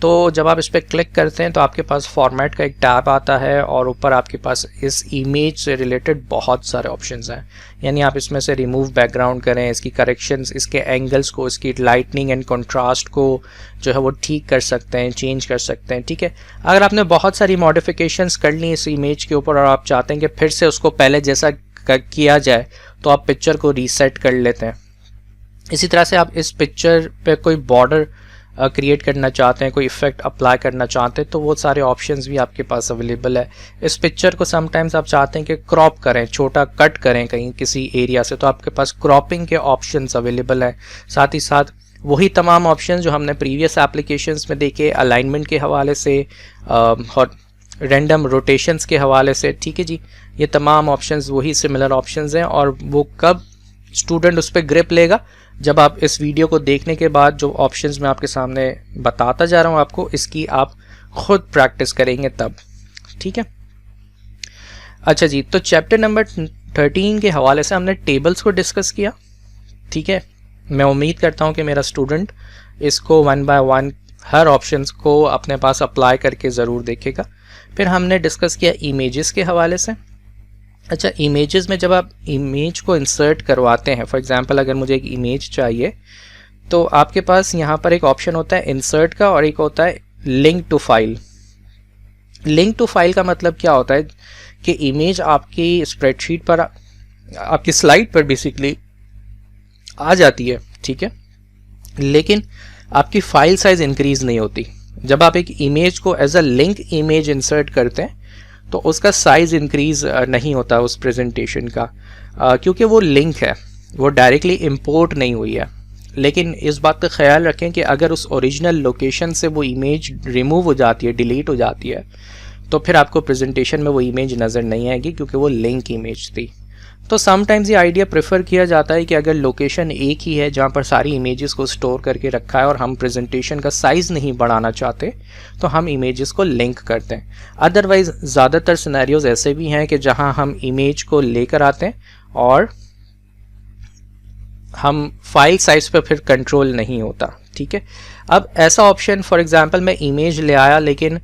तो जब आप इस पर क्लिक करते हैं तो आपके पास फॉर्मेट का एक टैब आता है और ऊपर आपके पास इस इमेज से रिलेटेड बहुत सारे ऑप्शंस हैं। यानी आप इसमें से रिमूव बैकग्राउंड करें, इसकी करेक्शंस, इसके एंगल्स को, इसकी लाइटनिंग एंड कंट्रास्ट को जो है वो ठीक कर सकते हैं, चेंज कर सकते हैं। ठीक है। अगर आपने बहुत सारी मॉडिफिकेशंस कर ली इस इमेज के ऊपर और आप चाहते हैं कि फिर से उसको पहले जैसा किया जाए तो आप पिक्चर को रीसेट कर लेते हैं। इसी तरह से आप इस पिक्चर पे कोई बॉर्डर क्रिएट करना चाहते हैं, कोई इफेक्ट अप्लाई करना चाहते हैं तो वो सारे ऑप्शंस भी आपके पास अवेलेबल है। इस पिक्चर को समटाइम्स आप चाहते हैं कि क्रॉप करें, छोटा कट करें कहीं किसी एरिया से, तो आपके पास क्रॉपिंग के ऑप्शंस अवेलेबल हैं। साथ ही साथ वही तमाम ऑप्शंस जो हमने प्रीवियस एप्लीकेशंस में देखे, अलाइनमेंट के हवाले से और रैंडम रोटेशंस के हवाले से। ठीक है जी। ये तमाम ऑप्शंस वही सिमिलर ऑप्शंस हैं और वो कब स्टूडेंट उस पर ग्रिप लेगा जब आप इस वीडियो को देखने के बाद जो ऑप्शंस मैं आपके सामने बताता जा रहा हूँ आपको, इसकी आप खुद प्रैक्टिस करेंगे तब, ठीक है। अच्छा जी, तो चैप्टर नंबर 13 के हवाले से हमने टेबल्स को डिस्कस किया, ठीक है। मैं उम्मीद करता हूँ कि मेरा स्टूडेंट इसको 1 बाय 1 हर ऑप्शंस को अपने पास अप्लाई करके ज़रूर देखेगा। फिर हमने डिस्कस किया इमेजेस के हवाले से। अच्छा, इमेजेस में जब आप इमेज को इंसर्ट करवाते हैं, फॉर एग्जांपल अगर मुझे एक इमेज चाहिए तो आपके पास यहाँ पर एक ऑप्शन होता है इंसर्ट का और एक होता है link to file. Link to file का मतलब क्या होता है कि इमेज आपकी स्प्रेडशीट पर, आपकी स्लाइड पर बेसिकली आ जाती है, ठीक है, लेकिन आपकी फाइल साइज इंक्रीज नहीं होती। जब आप एक इमेज को as a link image insert करते हैं तो उसका साइज इंक्रीज नहीं होता उस प्रेजेंटेशन का, क्योंकि वो लिंक है, वो डायरेक्टली इंपोर्ट नहीं हुई है। लेकिन इस बात का ख्याल रखें कि अगर उस ओरिजिनल लोकेशन से वो इमेज रिमूव हो जाती है, डिलीट हो जाती है, तो फिर आपको प्रेजेंटेशन में वो इमेज नज़र नहीं आएगी, क्योंकि वो लिंक इमेज थी। तो समटाइम्स ये आइडिया प्रेफर किया जाता है कि अगर लोकेशन एक ही है जहाँ पर सारी इमेजेस को स्टोर करके रखा है और हम प्रेजेंटेशन का साइज़ नहीं बढ़ाना चाहते, तो हम इमेजेस को लिंक करते हैं। अदरवाइज़ ज़्यादातर सिनेरियोज ऐसे भी हैं कि जहाँ हम इमेज को लेकर आते हैं और हम फाइल साइज पर फिर कंट्रोल नहीं होता, ठीक है। अब ऐसा ऑप्शन, फॉर एग्जांपल मैं इमेज ले आया लेकिन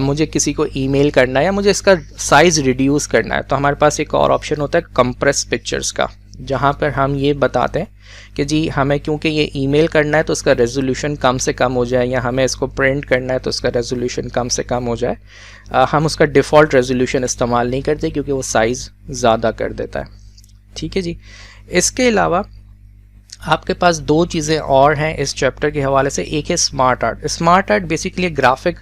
मुझे किसी को ईमेल करना है या मुझे इसका साइज़ रिड्यूस करना है, तो हमारे पास एक और ऑप्शन होता है कंप्रेस पिक्चर्स का, जहाँ पर हम ये बताते हैं कि जी हमें क्योंकि ये ईमेल करना है तो उसका रेजोल्यूशन कम से कम हो जाए, या हमें इसको प्रिंट करना है तो उसका रेजोल्यूशन कम से कम हो जाए। हम उसका डिफ़ॉल्ट रेजोल्यूशन इस्तेमाल नहीं करते क्योंकि वो साइज़ ज़्यादा कर देता है, ठीक है जी। इसके अलावा आपके पास दो चीज़ें और हैं इस चैप्टर के हवाले से। एक है smart art. Smart art basically graphic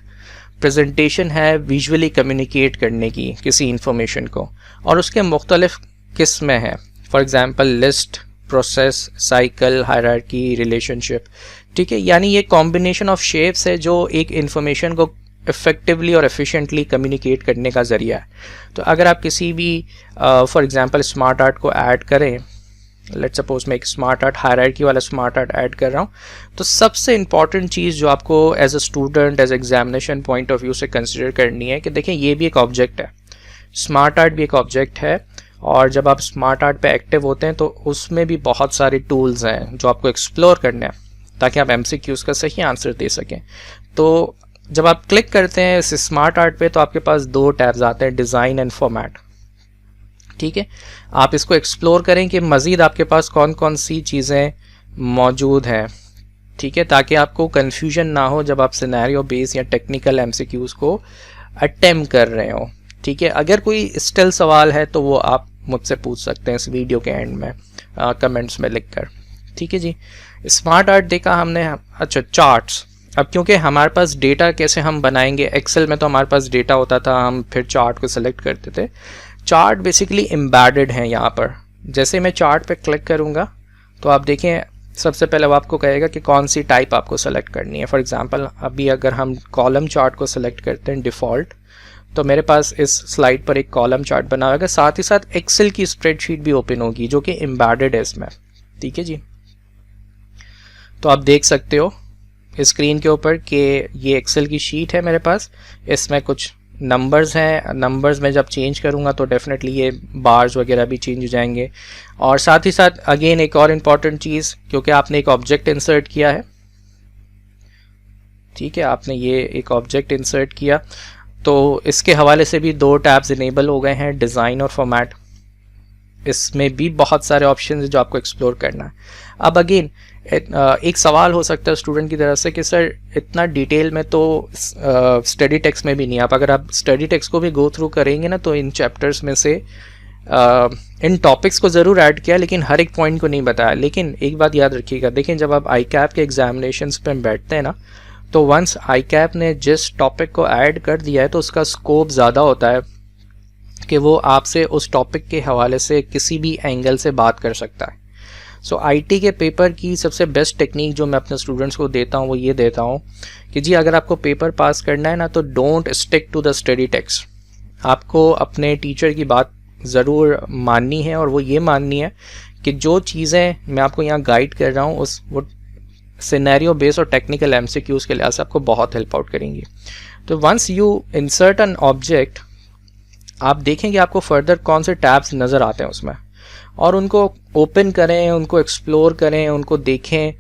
presentation है विजुअली कम्युनिकेट करने की किसी इंफॉर्मेशन को, और उसके मुख्तलिफ किस्में हैं। For example list, process, cycle, hierarchy, relationship, ठीक है। यानी ये कॉम्बिनेशन ऑफ शेप्स है जो एक इंफॉर्मेशन को इफ़ेक्टिवली और एफिशिएंटली कम्युनिकेट करने का ज़रिया है। तो अगर आप किसी भी फॉर एग्जांपल स्मार्ट आर्ट को ऐड करें, लेट्स सपोज मैं एक स्मार्ट आर्ट, हायरार्की वाला स्मार्ट आर्ट ऐड कर रहा हूँ, तो सबसे इंपॉर्टेंट चीज़ जो आपको as a student, as examination point of view से कंसिडर करनी है कि देखें ये भी एक ऑब्जेक्ट है, स्मार्ट आर्ट भी एक ऑब्जेक्ट है, और जब आप स्मार्ट आर्ट पे एक्टिव होते हैं तो उसमें भी बहुत सारे टूल्स हैं जो आपको एक्सप्लोर करने हैं ताकि आप MCQs का सही आंसर दे सकें। तो जब आप क्लिक करते हैं इस स्मार्ट आर्ट पे तो आपके पास दो टैब्स आते हैं, डिज़ाइन एंड फॉर्मेट, ठीक है। आप इसको एक्सप्लोर करें कि मज़ीद आपके पास कौन कौन सी चीज़ें मौजूद हैं, ठीक है, ताकि आपको कन्फ्यूजन ना हो जब आप सिनेरियो बेस या टेक्निकल MCQs को अटेम्प्ट कर रहे हो, ठीक है। अगर कोई स्टिल सवाल है तो वो आप मुझसे पूछ सकते हैं इस वीडियो के एंड में कमेंट्स में लिखकर, ठीक है जी। स्मार्ट आर्ट देखा हमने। अच्छा, चार्ट्स। अब क्योंकि हमारे पास डेटा कैसे हम बनाएंगे, एक्सेल में तो हमारे पास डेटा होता था, हम फिर चार्ट को सेलेक्ट करते थे। चार्ट बेसिकली एम्बेडेड है यहाँ पर। जैसे मैं चार्ट पे क्लिक करूँगा तो आप देखें सबसे पहले वो आपको कहेगा कि कौन सी टाइप आपको सेलेक्ट करनी है। फॉर एग्जांपल अभी अगर हम कॉलम चार्ट को सेलेक्ट करते हैं डिफ़ॉल्ट, तो मेरे पास इस स्लाइड पर एक कॉलम चार्ट बना होगा, साथ ही साथ एक्सेल की स्प्रेडशीट भी ओपन होगी जो कि एम्बेडेड है इसमें, ठीक है जी। तो आप देख सकते हो स्क्रीन के ऊपर कि ये एक्सेल की शीट है मेरे पास, इसमें कुछ नंबर्स हैं। नंबर्स में जब चेंज करूँगा तो डेफिनेटली ये बार्स वगैरह भी चेंज हो जाएंगे। और साथ ही साथ अगेन एक और इम्पॉर्टेंट चीज़, क्योंकि आपने एक ऑब्जेक्ट इंसर्ट किया है, ठीक है, आपने ये एक ऑब्जेक्ट इंसर्ट किया, तो इसके हवाले से भी दो टैब्स इनेबल हो गए हैं, डिज़ाइन और फॉर्मेट। इसमें भी बहुत सारे ऑप्शन हैं जो आपको एक्सप्लोर करना है। अब अगेन एक सवाल हो सकता है स्टूडेंट की तरफ से कि सर इतना डिटेल में तो स्टडी टेक्स्ट में भी नहीं। अगर आप स्टडी टेक्स्ट को भी गो थ्रू करेंगे ना तो इन चैप्टर्स में से इन टॉपिक्स को ज़रूर ऐड किया, लेकिन हर एक पॉइंट को नहीं बताया। लेकिन एक बात याद रखिएगा, देखें जब आप ICAP के एग्जामिनेशंस पे बैठते हैं ना, तो वंस ICAP ने जिस टॉपिक को ऐड कर दिया है तो उसका स्कोप ज़्यादा होता है कि वो आपसे उस टॉपिक के हवाले से किसी भी एंगल से बात कर सकता है। सो IT के पेपर की सबसे बेस्ट टेक्निक जो मैं अपने स्टूडेंट्स को देता हूँ वो ये देता हूँ कि जी अगर आपको पेपर पास करना है ना तो don't stick to the study text. आपको अपने टीचर की बात ज़रूर माननी है, और वो ये माननी है कि जो चीज़ें मैं आपको यहाँ गाइड कर रहा हूँ उस वो सिनेरियो बेस्ड और टेक्निकल एमसीक्यूज़ के लिहाज से आपको बहुत हेल्प आउट करेंगी। तो once you insert an object, आप देखेंगे आपको फर्दर कौन से टैब्स नज़र आते हैं उसमें, और उनको ओपन करें, उनको एक्सप्लोर करें, उनको देखें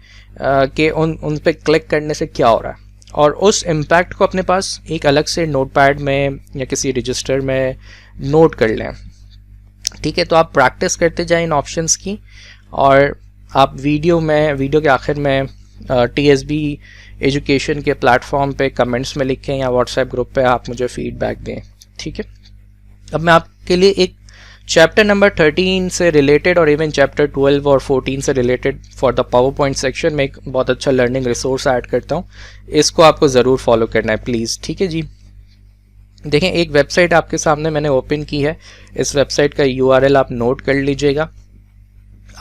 कि उन पे क्लिक करने से क्या हो रहा है, और उस इम्पैक्ट को अपने पास एक अलग से नोटपैड में या किसी रजिस्टर में नोट कर लें। ठीक है, तो आप प्रैक्टिस करते जाएं इन ऑप्शंस की, और आप वीडियो के आखिर में TSB एजुकेशन के प्लेटफॉर्म पे कमेंट्स में लिखें या व्हाट्सएप ग्रुप पे आप मुझे फीडबैक दें। ठीक है, अब मैं आपके लिए एक चैप्टर नंबर 13 से रिलेटेड और इवन चैप्टर 12 और 14 से related for the power point section में एक बहुत अच्छा लर्निंग रिसोर्स ऐड करता हूँ। इसको आपको ज़रूर फॉलो करना है प्लीज़। ठीक है जी, देखें एक वेबसाइट आपके सामने मैंने ओपन की है। इस वेबसाइट का URL आप नोट कर लीजिएगा।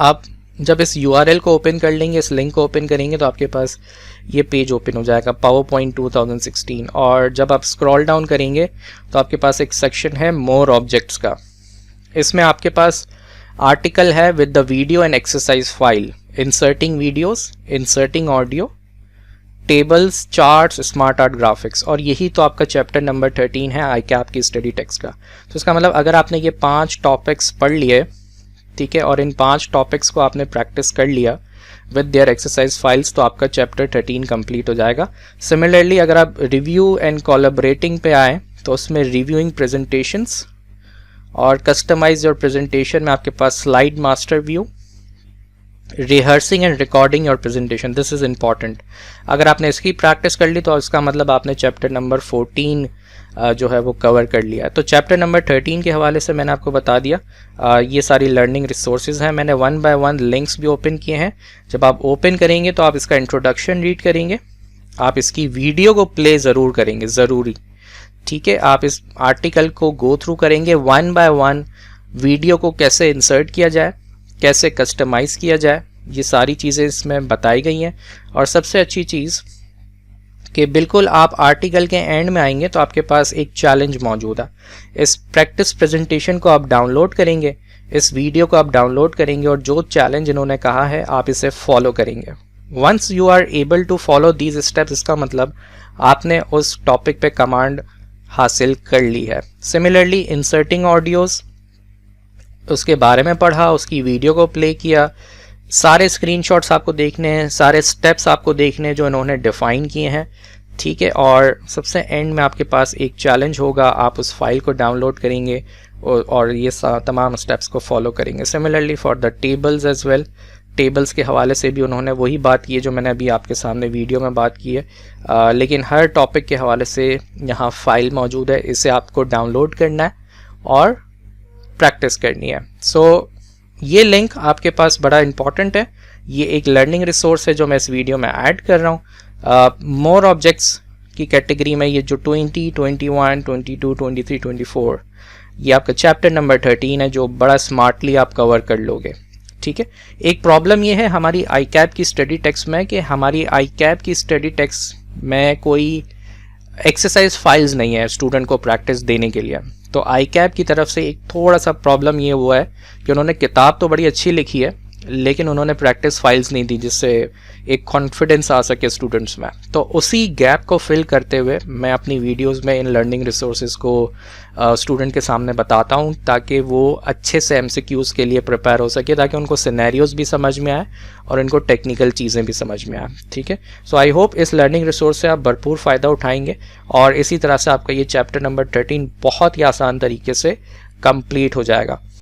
आप जब इस URL को ओपन कर लेंगे, इस लिंक को ओपन करेंगे, तो आपके पास ये पेज ओपन हो जाएगा पावर पॉइंट 2016, और जब आप स्क्रॉल डाउन करेंगे तो आपके पास एक सेक्शन है मोर ऑब्जेक्ट्स का। इसमें आपके पास आर्टिकल है with the video and exercise file, inserting videos, inserting audio, tables, charts, smart art graphics, और यही तो आपका चैप्टर नंबर 13 है ICAP की स्टडी टेक्स्ट का। तो इसका मतलब अगर आपने ये 5 टॉपिक्स पढ़ लिए, ठीक है, और इन 5 टॉपिक्स को आपने प्रैक्टिस कर लिया विद देयर एक्सरसाइज फाइल्स, तो आपका चैप्टर 13 कंप्लीट हो जाएगा। सिमिलरली अगर आप रिव्यू एंड कोलैबोरेटिंग पे आएँ तो उसमें रिव्यूइंग प्रेजेंटेशंस और कस्टमाइज योर प्रेजेंटेशन में आपके पास slide master view, rehearsing and recording your presentation, this is important. अगर आपने इसकी प्रैक्टिस कर ली तो इसका मतलब आपने चैप्टर नंबर 14 जो है वो कवर कर लिया है। तो चैप्टर नंबर 13 के हवाले से मैंने आपको बता दिया। ये सारी लर्निंग रिसोर्सेज हैं। मैंने 1 बाय 1 लिंक्स भी ओपन किए हैं। जब आप ओपन करेंगे तो आप इसका इंट्रोडक्शन रीड करेंगे, आप इसकी वीडियो को प्ले ज़रूर करेंगे, ज़रूरी। ठीक है, आप इस आर्टिकल को गो थ्रू करेंगे 1 बाय 1, वीडियो को कैसे इंसर्ट किया जाए, कैसे कस्टमाइज़ किया जाए, ये सारी चीज़ें इसमें बताई गई हैं। और सबसे अच्छी चीज़ कि बिल्कुल आप आर्टिकल के एंड में आएंगे तो आपके पास एक चैलेंज मौजूद है। इस प्रैक्टिस प्रेजेंटेशन को आप डाउनलोड करेंगे, इस वीडियो को आप डाउनलोड करेंगे, और जो चैलेंज इन्होंने कहा है आप इसे फॉलो करेंगे। Once you are able to follow these steps, इसका मतलब आपने उस टॉपिक पे कमांड हासिल कर ली है। सिमिलरली इंसर्टिंग ऑडियोज़, उसके बारे में पढ़ा, उसकी वीडियो को प्ले किया, सारे स्क्रीनशॉट्स आपको देखने हैं, सारे स्टेप्स आपको देखने हैं जो इन्होंने डिफ़ाइन किए हैं। ठीक है, और सबसे एंड में आपके पास एक चैलेंज होगा, आप उस फाइल को डाउनलोड करेंगे और ये तमाम स्टेप्स को फॉलो करेंगे। Similarly for the tables as well, tables के हवाले से भी उन्होंने वही बात की है जो मैंने अभी आपके सामने वीडियो में बात की है, लेकिन हर टॉपिक के हवाले से यहाँ फाइल मौजूद है, इसे आपको डाउनलोड करना है और प्रैक्टिस करनी है। सो ये लिंक आपके पास बड़ा इंपॉर्टेंट है। ये एक लर्निंग रिसोर्स है जो मैं इस वीडियो में ऐड कर रहा हूँ। मोर ऑब्जेक्ट्स की कैटेगरी में ये जो 20, 21, 22, 23, 24, ये आपका चैप्टर नंबर 13 है जो बड़ा स्मार्टली आप कवर कर लोगे। ठीक है, एक प्रॉब्लम ये है हमारी ICAP की स्टडी टेक्स्ट में कि हमारी ICAP की स्टडी टेक्स्ट में कोई एक्सरसाइज फाइल्स नहीं है स्टूडेंट को प्रैक्टिस देने के लिए। तो ICAP की तरफ से एक थोड़ा सा प्रॉब्लम ये हुआ है कि उन्होंने किताब तो बड़ी अच्छी लिखी है लेकिन उन्होंने प्रैक्टिस फाइल्स नहीं दी जिससे एक कॉन्फिडेंस आ सके स्टूडेंट्स में। तो उसी गैप को फिल करते हुए मैं अपनी वीडियोस में इन लर्निंग रिसोर्सेज को स्टूडेंट के सामने बताता हूं ताकि वो अच्छे से MCQs के लिए प्रिपेयर हो सके, ताकि उनको सिनेरियोज भी समझ में आए और इनको टेक्निकल चीज़ें भी समझ में आए। ठीक है, सो आई होप इस लर्निंग रिसोर्स से आप भरपूर फ़ायदा उठाएंगे और इसी तरह से आपका ये चैप्टर नंबर 13 बहुत ही आसान तरीके से कंप्लीट हो जाएगा।